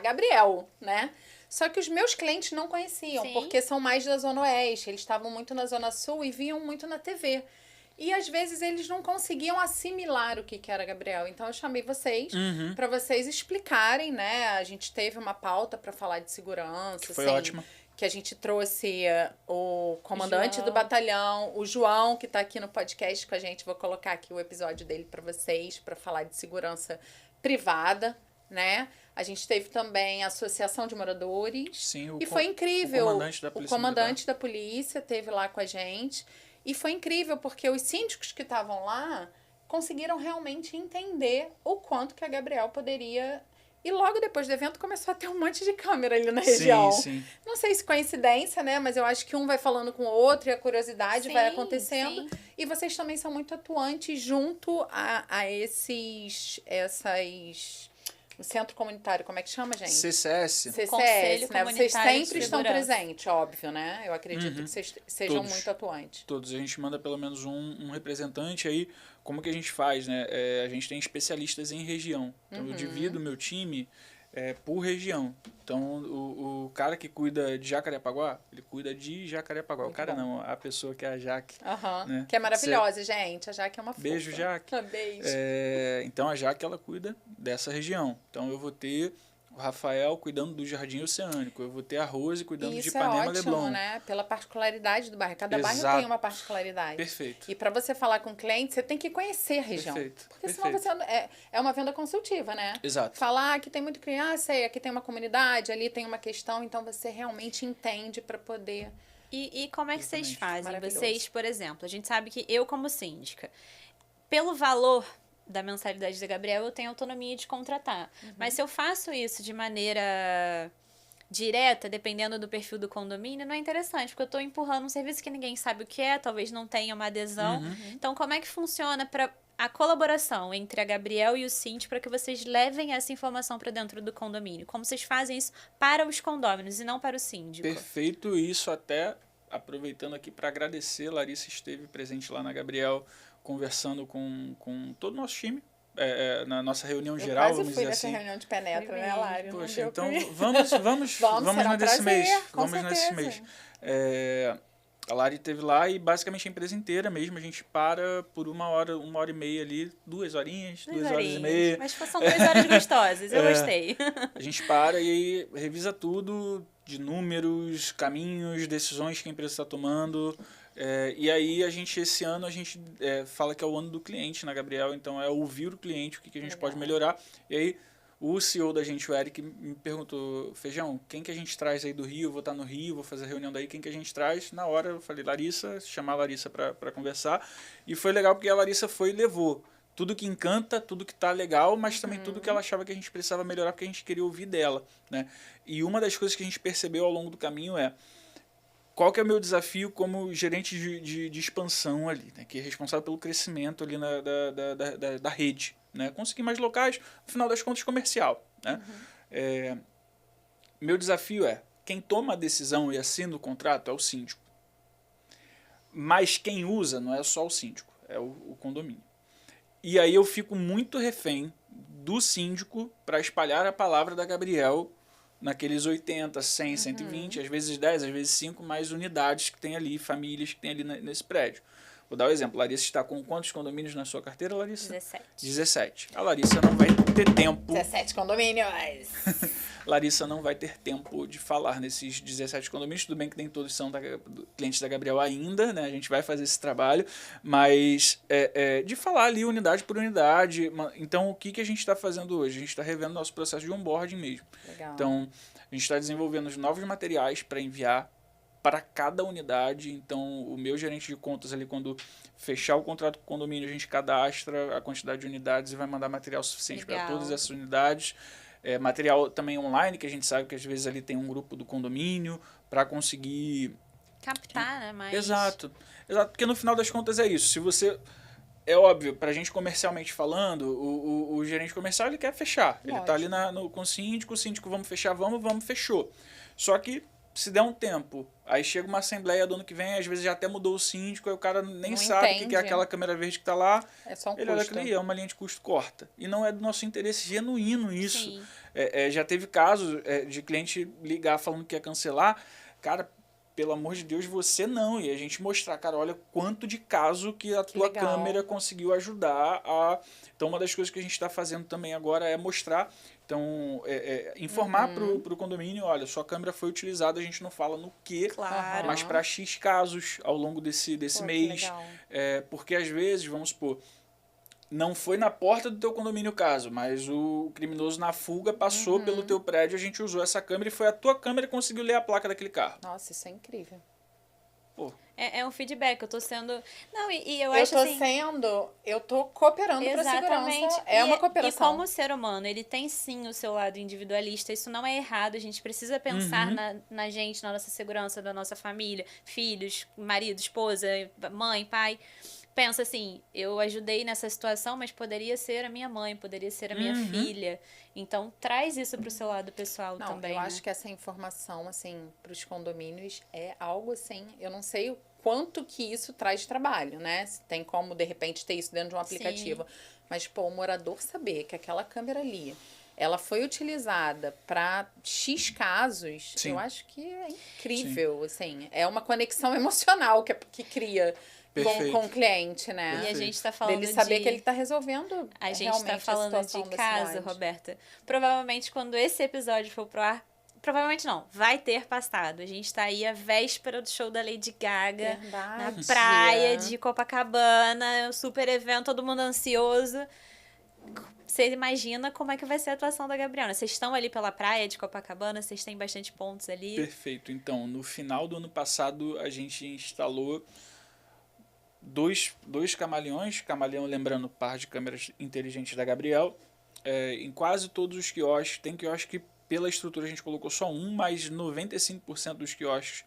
Gabriel, né? Só que os meus clientes não conheciam, porque são mais da Zona Oeste, eles estavam muito na Zona Sul e viam muito na TV. E às vezes eles não conseguiam assimilar o que era Gabriel. Então eu chamei vocês para vocês explicarem, né? A gente teve uma pauta para falar de segurança. Que foi ótima. Que a gente trouxe o comandante do batalhão, o João, que está aqui no podcast com a gente. Vou colocar aqui o episódio dele para vocês, para falar de segurança privada, né? A gente teve também a Associação de Moradores. Sim, e foi incrível. O comandante da polícia esteve lá com a gente. E foi incrível, porque os síndicos que estavam lá conseguiram realmente entender o quanto que a Gabriel poderia... E logo depois do evento começou a ter um monte de câmera ali na região. Sim. Não sei se coincidência, né? Mas eu acho que um vai falando com o outro e a curiosidade vai acontecendo. Sim. E vocês também são muito atuantes junto a o centro comunitário, como é que chama, gente? CCS, Conselho né? Vocês Comunitário sempre estão presentes, óbvio, né? Eu acredito que vocês sejam muito atuantes. Todos. A gente manda pelo menos um representante aí. Como que a gente faz, né? A gente tem especialistas em região. Então, eu divido o meu time por região. Então, o cara que cuida de Jacarepaguá, ele cuida de Jacarepaguá. Muito o cara bom. não, a pessoa que é a Jaque. Né? Que é maravilhosa, gente. A Jaque é uma fofa. Beijo, Jaque. Beijo. Então, a Jaque, ela cuida dessa região. Então, eu vou ter o Rafael cuidando do Jardim Oceânico. Eu vou ter a Rose cuidando de Ipanema Leblon. Né? Pela particularidade do bairro. Cada bairro tem uma particularidade. Perfeito. E para você falar com o cliente, você tem que conhecer a região. Porque senão você é uma venda consultiva, né? Exato. Falar aqui tem muito cliente, sei, aqui tem uma comunidade, ali tem uma questão, então você realmente entende para poder... E como é que vocês fazem? Vocês, por exemplo, a gente sabe que eu, como síndica, pelo valor da mensalidade da Gabriel, eu tenho autonomia de contratar. Mas se eu faço isso de maneira direta, dependendo do perfil do condomínio, não é interessante, porque eu estou empurrando um serviço que ninguém sabe o que é, talvez não tenha uma adesão. Então, como é que funciona para a colaboração entre a Gabriel e o síndico para que vocês levem essa informação para dentro do condomínio? Como vocês fazem isso para os condôminos e não para o síndico? Perfeito, isso até aproveitando aqui para agradecer, Larissa esteve presente lá na Gabriel, conversando com todo o nosso time, na nossa reunião geral, vamos dizer assim. Eu quase fui nessa reunião de penetra, né, Lari? Poxa, então vamos nesse mês. Vamos nesse mês. A Lari esteve lá e basicamente a empresa inteira mesmo, a gente para por 1 hora e meia ali, 2 horinhas, 2 horas e meia. Mas são 2 horas gostosas, eu gostei. A gente para e aí revisa tudo de números, caminhos, decisões que a empresa está tomando. E aí esse ano a gente fala que é o ano do cliente na Gabriel, então é ouvir o cliente, o que a gente pode melhorar. E aí o CEO da gente, o Eric, me perguntou, Feijão, quem que a gente traz aí do Rio? Eu vou estar no Rio, vou fazer a reunião daí, quem que a gente traz? Na hora eu falei, Larissa, chamar a Larissa para conversar. E foi legal porque a Larissa foi e levou tudo que encanta, tudo que tá legal, mas também tudo que ela achava que a gente precisava melhorar porque a gente queria ouvir dela, né? E uma das coisas que a gente percebeu ao longo do caminho qual que é o meu desafio como gerente de expansão ali, né? Que é responsável pelo crescimento ali da rede, né? Conseguir mais locais, no final das contas, comercial, né? Meu desafio quem toma a decisão e assina o contrato é o síndico. Mas quem usa não é só o síndico, é o condomínio. E aí eu fico muito refém do síndico para espalhar a palavra da Gabriel naqueles 80, 100, 120, às vezes 10, às vezes 5, mais unidades que tem ali, famílias que tem ali nesse prédio. Vou dar um exemplo. Larissa está com quantos condomínios na sua carteira, Larissa? 17. A Larissa não vai ter tempo... 17 condomínios! Larissa não vai ter tempo de falar nesses 17 condomínios. Tudo bem que nem todos são clientes da Gabriel ainda, né? A gente vai fazer esse trabalho, mas de falar ali unidade por unidade. Então, o que a gente está fazendo hoje? A gente está revendo nosso processo de onboarding mesmo. Legal. Então, a gente está desenvolvendo os novos materiais para enviar para cada unidade. Então, o meu gerente de contas ali, quando fechar o contrato com o condomínio, a gente cadastra a quantidade de unidades e vai mandar material suficiente para todas essas unidades. Material também online, que a gente sabe que às vezes ali tem um grupo do condomínio para conseguir captar, né? Mas... Exato, porque no final das contas é isso. Se você... É óbvio, pra gente comercialmente falando, o gerente comercial ele quer fechar. Ele tá ali com o síndico, vamos fechar, vamos, fechou. Só que se der um tempo, aí chega uma assembleia do ano que vem, às vezes já até mudou o síndico, aí o cara nem sabe o que é aquela câmera verde que tá lá. É só um ele olha aquilo, é uma linha de custo, corta. E não é do nosso interesse genuíno isso. Já teve casos de cliente ligar falando que ia cancelar. Cara, pelo amor de Deus, você não. E a gente mostrar, cara, olha quanto de caso que a tua câmera conseguiu ajudar a... Então, uma das coisas que a gente está fazendo também agora é mostrar, então, informar pro condomínio, olha, sua câmera foi utilizada, a gente não fala no quê, mas para X casos ao longo desse mês. Porque às vezes, vamos supor, não foi na porta do teu condomínio o caso, mas o criminoso na fuga passou pelo teu prédio, a gente usou essa câmera e foi a tua câmera que conseguiu ler a placa daquele carro. Nossa, isso é incrível. Pô. É um feedback, eu tô sendo... Não, e eu acho assim... Eu tô cooperando pra segurança. É uma cooperação. E como ser humano, ele tem sim o seu lado individualista, isso não é errado, a gente precisa pensar na gente, na nossa segurança, da nossa família, filhos, marido, esposa, mãe, pai... Pensa assim, eu ajudei nessa situação, mas poderia ser a minha mãe, poderia ser a minha filha. Então, traz isso pro seu lado pessoal também. Eu acho que essa informação, assim, pros condomínios é algo, assim, eu não sei o quanto que isso traz de trabalho, né? Se tem como, de repente, ter isso dentro de um aplicativo. Sim. Mas, pô, o morador saber que aquela câmera ali, ela foi utilizada para X casos, eu acho que é incrível, assim. É uma conexão emocional que cria... Com o cliente, né? Perfeito. E a gente tá falando dele saber que ele tá resolvendo a gente tá falando de casa, Roberta. Provavelmente quando esse episódio for pro ar, provavelmente não, vai ter passado. A gente tá aí à véspera do show da Lady Gaga. Verdade. Na praia de Copacabana, super evento, todo mundo ansioso. Você imagina como é que vai ser a atuação da Gabriela. Vocês estão ali pela praia de Copacabana, vocês têm bastante pontos ali. Perfeito. Então, no final do ano passado, a gente instalou dois camaleões, camaleão lembrando par de câmeras inteligentes da Gabriel, em quase todos os quiosques. Tem quiosque que pela estrutura a gente colocou só um, mas 95% dos quiosques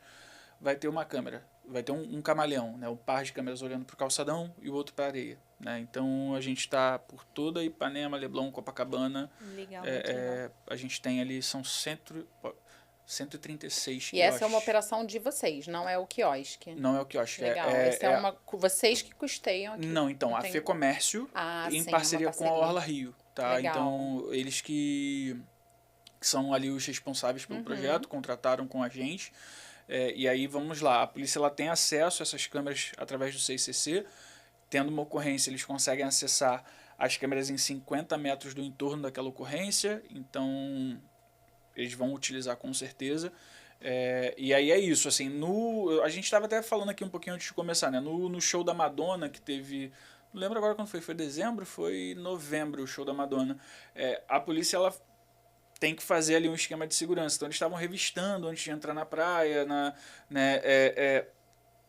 vai ter uma câmera, vai ter um camaleão, né? Um par de câmeras olhando para o calçadão e o outro para a areia, né? Então a gente está por toda Ipanema, Leblon, Copacabana. Legal, a gente tem ali, são 136 quiosques. E essa é uma operação de vocês, não é o quiosque. Não é o quiosque. Legal, essa é uma... Vocês que custeiam aqui. Não, então, a FEComércio, em parceria com a Orla Rio, tá? Legal. Então, eles que são ali os responsáveis pelo projeto, contrataram com a gente. E aí, vamos lá, a polícia ela tem acesso a essas câmeras através do 6CC. Tendo uma ocorrência, eles conseguem acessar as câmeras em 50 metros do entorno daquela ocorrência, então eles vão utilizar com certeza. E aí é isso, assim, a gente estava até falando aqui um pouquinho antes de começar, né? No show da Madonna, que teve, não lembro agora quando foi dezembro? Foi novembro o show da Madonna. A polícia, ela tem que fazer ali um esquema de segurança, então eles estavam revistando antes de entrar na praia,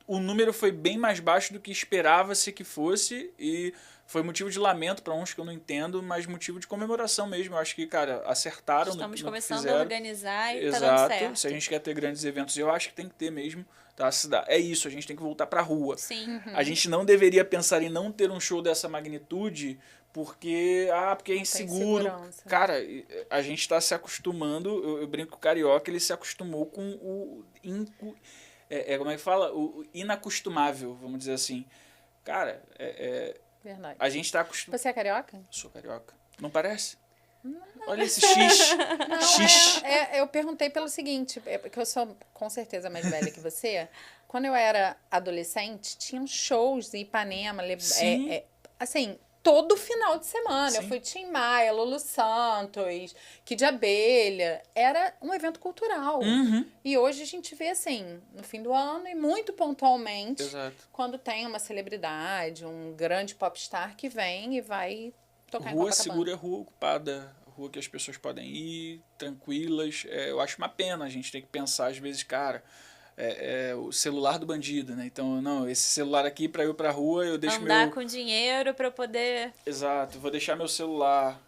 o número foi bem mais baixo do que esperava-se que fosse e foi motivo de lamento para uns que eu não entendo, mas motivo de comemoração mesmo. Eu acho que, cara, acertaram Estamos no que começando fizeram. a organizar e Exato. tá dando certo. Se a gente quer ter grandes eventos, eu acho que tem que ter mesmo. Tá? É isso, a gente tem que voltar para a rua. Sim. A gente não deveria pensar em não ter um show dessa magnitude porque é inseguro. Cara, a gente está se acostumando, eu brinco com o carioca, ele se acostumou com o... como é que fala? O inacostumável, vamos dizer assim. Cara, Verdade. a gente está acostumado... Você é carioca? Sou carioca. Não parece? Não. Olha esse X. Não, X. eu perguntei pelo seguinte, porque eu sou com certeza mais velha que você. Quando eu era adolescente, tinham shows em Ipanema, assim, todo final de semana. Sim. Eu fui Tim Maia, Lulu Santos, Kid de Abelha. Era um evento cultural. Uhum. E hoje a gente vê assim, no fim do ano e muito pontualmente, Exato. quando tem uma celebridade, um grande popstar que vem e vai tocar em Rua Copacabana. segura é rua ocupada, rua que as pessoas podem ir, tranquilas. Eu acho uma pena a gente ter que pensar, às vezes, cara, o celular do bandido, né? Então, não, esse celular aqui para eu ir pra rua, eu deixo Andar com dinheiro para poder... Exato, vou deixar meu celular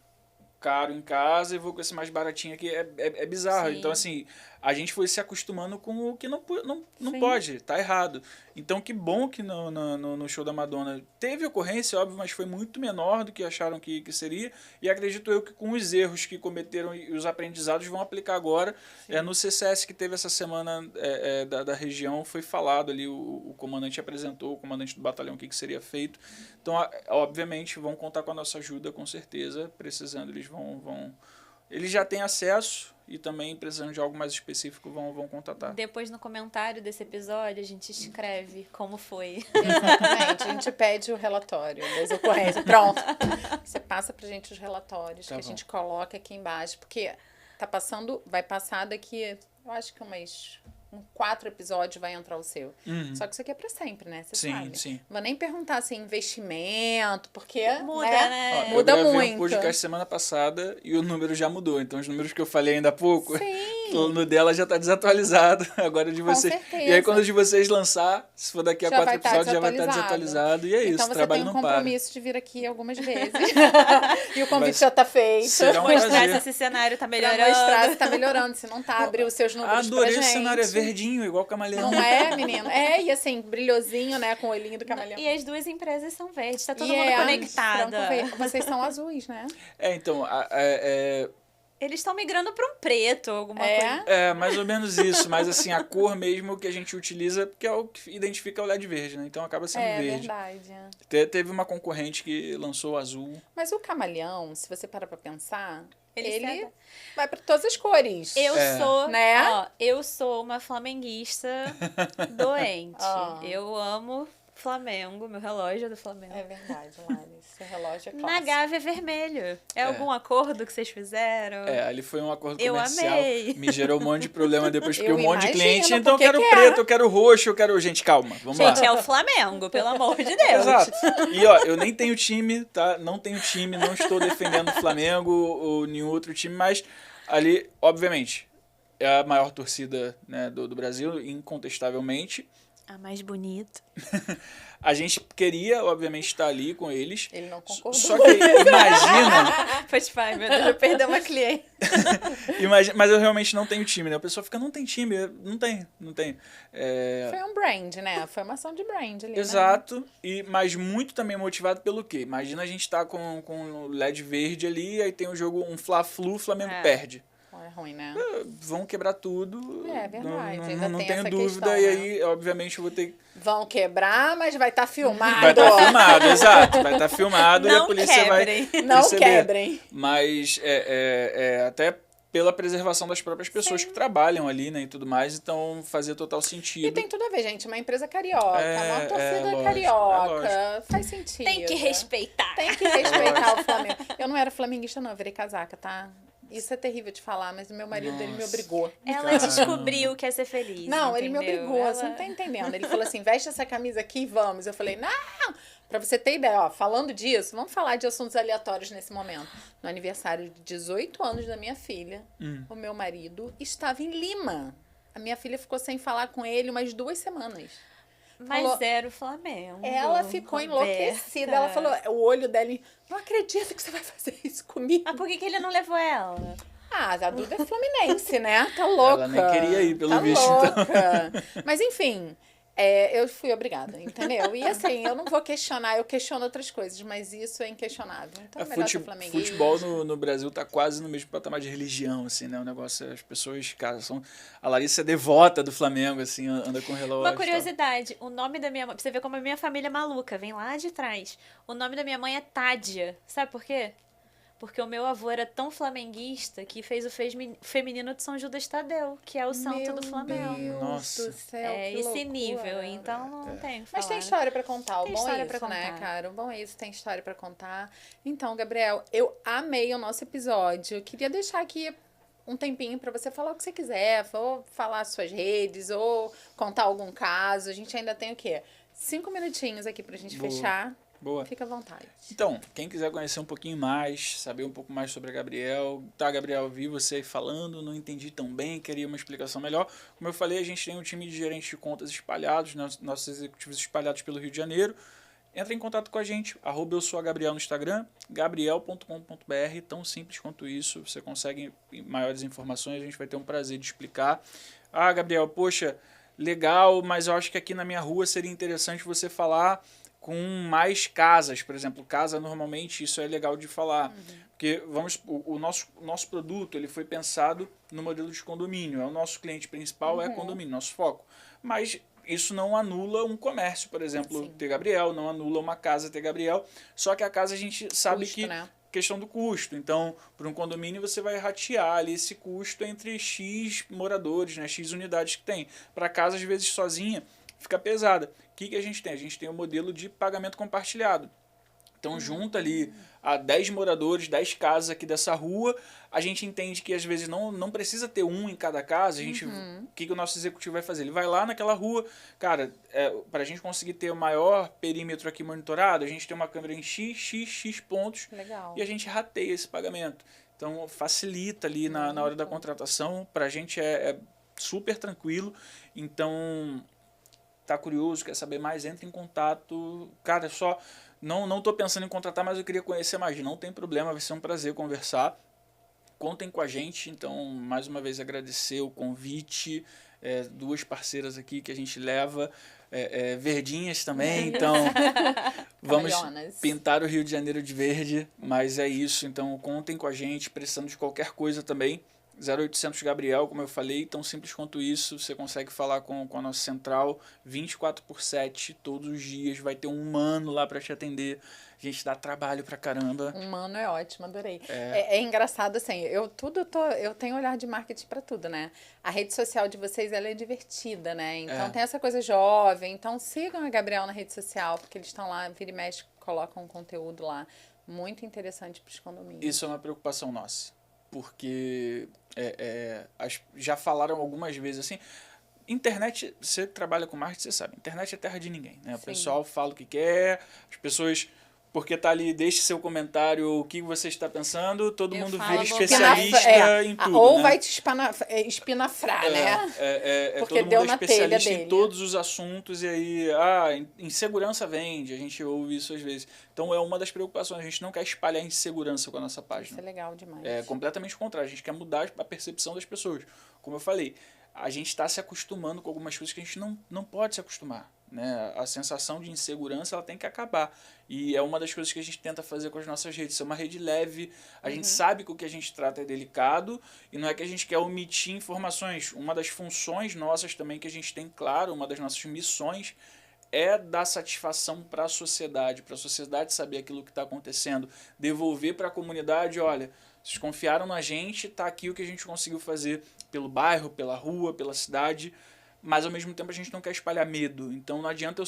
caro em casa e vou com esse mais baratinho aqui. É bizarro. Sim. Então, assim, a gente foi se acostumando com o que não Sim. pode, tá errado. Então, que bom que no show da Madonna teve ocorrência, óbvio, mas foi muito menor do que acharam que seria. E acredito eu que com os erros que cometeram e os aprendizados vão aplicar agora. No CCS que teve essa semana da região, foi falado ali, o comandante apresentou, o comandante do batalhão, o que seria feito. Então, obviamente, vão contar com a nossa ajuda, com certeza. Precisando, eles vão... Eles já têm acesso e também, precisando de algo mais específico, vão contatar. Depois, no comentário desse episódio, a gente escreve como foi. Exatamente. A gente pede o relatório das ocorrências. Pronto. Você passa pra gente os relatórios que a gente coloca aqui embaixo. Porque vai passar daqui, eu acho que 4 episódios vai entrar o seu. Uhum. Só que isso aqui é pra sempre, né? Você Sim, sabe. sim. Não vou nem perguntar assim, investimento, porque Muda, né? Muda eu gravei muito. um podcast semana passada e o número já mudou. Então, os números que eu falei ainda há pouco, no dela já tá desatualizado. Agora de vocês. certeza. E aí, quando o de vocês lançar, se for daqui a Já 4 vai tá episódios, já vai estar desatualizado. E é então isso, o você trabalho tem um não para. compromisso de vir aqui algumas vezes. E o convite já tá feito. Será um Mostrar prazer. se esse cenário tá Pra melhorando. mostrar se tá melhorando. Se não tá, abrir os seus números Adorei pra o gente. cenário, é verdinho, igual o camaleão. Não é, menino? E assim, brilhosinho, né? Com o olhinho do camaleão. E as duas empresas são verdes, tá todo E mundo é, conectado. branco, verde. Vocês são azuis, né? Então, Eles estão migrando para um preto, alguma coisa. mais ou menos isso. Mas assim, a cor mesmo que a gente utiliza, porque é o que identifica o LED verde, né? Então acaba sendo verde. Verdade. Teve uma concorrente que lançou o azul. Mas o camaleão, se você parar pra pensar, Ele ele vai pra todas as cores. Eu sou, Né? eu sou uma flamenguista doente. Eu amo Flamengo, meu relógio é do Flamengo. É verdade, Lari. Seu relógio é clássico. Na Gávea é vermelho. É algum acordo que vocês fizeram? Ali foi um acordo Eu comercial. amei. Me gerou um monte de problema depois, porque Eu um monte de imagino, cliente, então eu porque quero quer. preto, eu quero roxo, eu quero... Gente, calma, vamos lá. Gente, é o Flamengo, pelo amor de Deus. Exato. E ó, eu nem tenho time, tá? Não tenho time, não estou defendendo o Flamengo ou nenhum outro time, mas ali, obviamente, é a maior torcida, né, do Brasil, incontestavelmente. A mais bonita. A gente queria, obviamente, estar ali com eles. Ele não concordou. Só que imagina... Spotify, meu Deus, eu perdi uma cliente. Mas eu realmente não tenho time, né? A pessoa fica, não tem time. Não tem. Foi um brand, né? Foi uma ação de brand ali, Exato. Mas muito também motivado pelo quê? Imagina a gente tá com o LED verde ali, aí tem o jogo, um Fla-Flu, o Flamengo perde. É ruim, né? Vão quebrar tudo. É verdade, Não, ainda não tem tenho essa dúvida. questão, E né? aí, obviamente, eu vou ter... Vão quebrar, mas vai estar filmado. Vai estar filmado, exato. Vai estar filmado e a Não polícia quebrem. vai Não perceber. quebrem. Mas até pela preservação das próprias pessoas Sim. que trabalham ali, né, e tudo mais, então fazia total sentido. E tem tudo a ver, gente. Uma empresa carioca, uma torcida lógico, carioca. Faz sentido. Tem que respeitar. Tem que respeitar o Flamengo. Eu não era flamenguista, não. Eu virei casaca, tá? Isso é terrível de falar, mas o meu marido, ele me Nossa. obrigou. Ela descobriu o que é ser feliz. Não, ele me entendeu? obrigou, Ela... você não tá entendendo. Ele falou assim, veste essa camisa aqui e vamos. Eu falei, não! Pra você ter ideia, ó, falando disso, vamos falar de assuntos aleatórios nesse momento. No aniversário de 18 anos da minha filha, o meu marido estava em Lima. A minha filha ficou sem falar com ele umas 2 semanas. Mas Falou- era o Flamengo. Ela ficou Roberta. enlouquecida. Ela falou, o olho dela, não acredito que você vai fazer isso comigo. Mas por que ele não levou ela? Ah, a Duda é fluminense, né? Tá louca. Ela nem queria ir, pelo tá visto, então. louca. Mas enfim, eu fui obrigada, entendeu? E assim, eu não vou questionar, eu questiono outras coisas, mas isso é inquestionável. Então é melhor ser flamenguista. Futebol no Brasil tá quase no mesmo patamar de religião, assim, né? O negócio, as pessoas, cara, a Larissa é devota do Flamengo, assim, anda com relógio. Uma curiosidade, o nome da minha mãe, pra você ver como a minha família é maluca, vem lá de trás. O nome da minha mãe é Tádia. Sabe por quê? Porque o meu avô era tão flamenguista que fez o feminino de São Judas Tadeu, que é o santo do Flamengo. Meu Deus Nossa. do céu, É que esse loucura. nível, então não tem o que Mas tem falar. história pra contar, o Tem bom é história isso, pra né, contar. cara? O bom é isso, tem história pra contar. Então, Gabriel, eu amei o nosso episódio. Eu queria deixar aqui um tempinho pra você falar o que você quiser, ou falar as suas redes, ou contar algum caso. A gente ainda tem o quê? 5 minutinhos aqui pra gente Boa. fechar. Boa. Fica à vontade. Então, quem quiser conhecer um pouquinho mais, saber um pouco mais sobre a Gabriel, tá, Gabriel, vi você falando, não entendi tão bem, queria uma explicação melhor. Como eu falei, a gente tem um time de gerentes de contas espalhados, nossos executivos espalhados pelo Rio de Janeiro. Entra em contato com a gente, @eu sou a Gabriel no Instagram, gabriel.com.br, tão simples quanto isso, você consegue maiores informações, a gente vai ter um prazer de explicar. Ah, Gabriel, poxa, legal, mas eu acho que aqui na minha rua seria interessante você falar com mais casas, por exemplo, casa normalmente isso é legal de falar, porque o nosso produto ele foi pensado no modelo de condomínio, é o nosso cliente principal é condomínio, nosso foco, mas isso não anula um comércio, por exemplo, Sim. ter Gabriel, não anula uma casa ter Gabriel, só que a casa a gente sabe Custo, que né? questão do custo. Então, para um condomínio, você vai ratear ali esse custo entre X moradores, né, X unidades que tem. Para casa, às vezes, sozinha, fica pesada. O que a gente tem? A gente tem o modelo de pagamento compartilhado. Então, junta ali a 10 moradores, 10 casas aqui dessa rua, a gente entende que às vezes não precisa ter um em cada casa, o que o nosso executivo vai fazer? Ele vai lá naquela rua, cara, para a gente conseguir ter o maior perímetro aqui monitorado, a gente tem uma câmera em X pontos Legal. e a gente rateia esse pagamento. Então, facilita ali na hora da contratação, para a gente é super tranquilo. Então, tá curioso, quer saber mais, entre em contato. Cara, só não tô pensando em contratar, mas eu queria conhecer mais. Não tem problema, vai ser um prazer conversar. Contem com a gente. Então, mais uma vez, agradecer o convite. 2 parceiras aqui que a gente leva. Verdinhas também, então vamos Camarionas. pintar o Rio de Janeiro de verde, mas é isso. Então, contem com a gente, precisando de qualquer coisa também. 0800 Gabriel, como eu falei, tão simples quanto isso. Você consegue falar com a nossa central 24/7, todos os dias. Vai ter um humano lá para te atender. A gente dá trabalho pra caramba. Humano é ótimo, adorei. É engraçado, assim, eu tenho olhar de marketing pra tudo, né? A rede social de vocês, ela é divertida, né? Então tem essa coisa jovem. Então sigam a Gabriel na rede social, porque eles estão lá, vira e mexe, colocam um conteúdo lá muito interessante pros condomínios. Isso é uma preocupação nossa. Porque já falaram algumas vezes assim, internet, você trabalha com marketing, você sabe, internet é terra de ninguém, né? O Sim. pessoal fala o que quer, as pesões, porque tá ali, deixe seu comentário, o que você está pensando, todo Eu mundo falo vira a boca especialista em tudo, ou né? vai te espinafrar, né? Porque todo deu mundo é na telha especialista em dele. todos os assuntos e aí, insegurança vende, a gente ouve isso às vezes. Então é uma das preocupações, a gente não quer espalhar insegurança com a nossa Isso página. é legal demais. É completamente o contrário, a gente quer mudar a percepção das pessoas. Como eu falei, a gente está se acostumando com algumas coisas que a gente não pode se acostumar. Né? A sensação de insegurança ela tem que acabar. E é uma das coisas que a gente tenta fazer com as nossas redes. É uma rede leve, a gente sabe que o que a gente trata é delicado e não é que a gente quer omitir informações. Uma das funções nossas também que a gente tem, claro, uma das nossas missões é dar satisfação para a sociedade saber aquilo que está acontecendo, devolver para a comunidade, olha, Vocês confiaram na gente, tá aqui o que a gente conseguiu fazer pelo bairro, pela rua, pela cidade, mas ao mesmo tempo a gente não quer espalhar medo. Então não adianta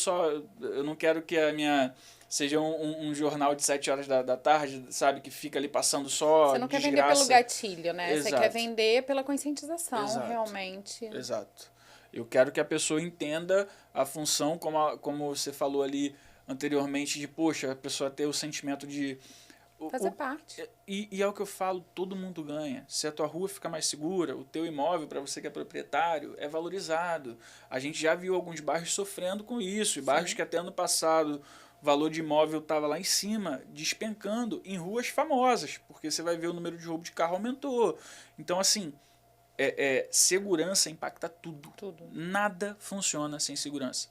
eu não quero que a minha seja um jornal de 7 horas da tarde, sabe, que fica ali passando só Você não quer desgraça. vender pelo gatilho, né? Exato. Você quer vender pela conscientização, Exato. realmente. Exato. Eu quero que a pessoa entenda a função, como você falou ali anteriormente, de, poxa, a pessoa ter o sentimento de... Fazer parte. E é o que eu falo, todo mundo ganha. Se a tua rua fica mais segura, o teu imóvel, para você que é proprietário, é valorizado. A gente já viu alguns bairros sofrendo com isso, e bairros que até ano passado o valor de imóvel estava lá em cima, despencando em ruas famosas, porque você vai ver o número de roubo de carro aumentou. Então, assim, segurança impacta tudo. Nada funciona sem segurança.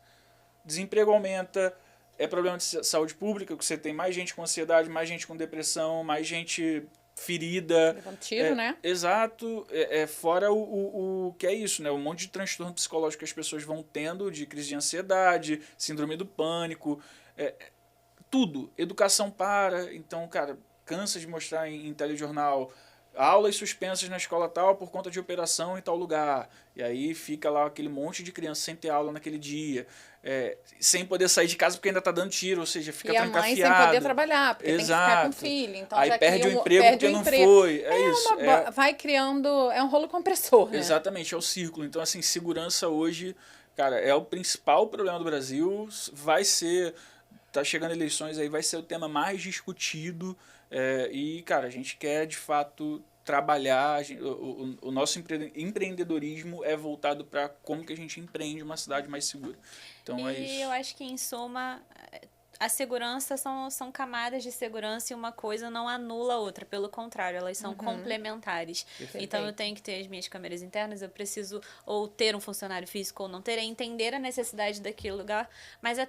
Desemprego aumenta, é problema de saúde pública, que você tem mais gente com ansiedade, mais gente com depressão, mais gente ferida. Levando tiro, né? Exato. Fora o que é isso, né? Um monte de transtorno psicológico que as pessoas vão tendo, de crise de ansiedade, síndrome do pânico, tudo. Educação para. Então, cara, cansa de mostrar em telejornal aulas suspensas na escola tal por conta de operação em tal lugar. E aí fica lá aquele monte de criança sem ter aula naquele dia, sem poder sair de casa porque ainda tá dando tiro, ou seja, fica trancafiado. E a mãe sem poder trabalhar, porque tem que ficar com o filho. Então, aí já perde o emprego porque não foi. Isso. Vai criando... É um rolo compressor, né? Exatamente, é o círculo. Então, assim, segurança hoje, cara, é o principal problema do Brasil. Vai ser... Tá chegando eleições aí, vai ser o tema mais discutido. E, cara, a gente quer, de fato, trabalhar. O nosso empreendedorismo é voltado para como que a gente empreende uma cidade mais segura. Então, é isso. E eu acho que, em suma, a segurança são camadas de segurança e uma coisa não anula a outra. Pelo contrário, elas são complementares. Perfeito. Então, eu tenho que ter as minhas câmeras internas, eu preciso ou ter um funcionário físico ou não ter, entender a necessidade daquele lugar. Mas a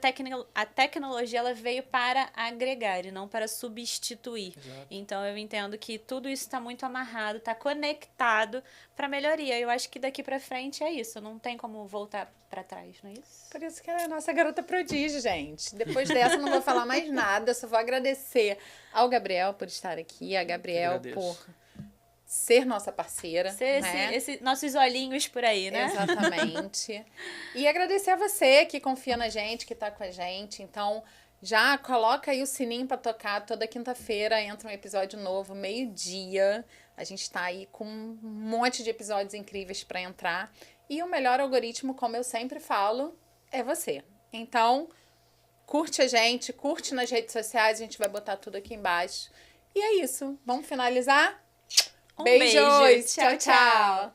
tecnologia ela veio para agregar e não para substituir. Exato. Então, eu entendo que tudo isso está muito amarrado, está conectado para melhoria. Eu acho que daqui para frente é isso. Não tem como voltar para trás, não é isso? Por isso que ela é a nossa garota prodígio, gente. Depois dessa, eu não vou falar mais nada. Eu só vou agradecer ao Gabriel por estar aqui, a Gabriel por ser nossa parceira. Ser nossos olhinhos por aí, né? Exatamente. E agradecer a você que confia na gente, que tá com a gente. Então, já coloca aí o sininho para tocar. Toda quinta-feira entra um episódio novo, 12:00. A gente tá aí com um monte de episódios incríveis para entrar. E o melhor algoritmo, como eu sempre falo, é você. Então, curte a gente, curte nas redes sociais, a gente vai botar tudo aqui embaixo. E é isso. Vamos finalizar? Um Beijos. beijo. Tchau, tchau.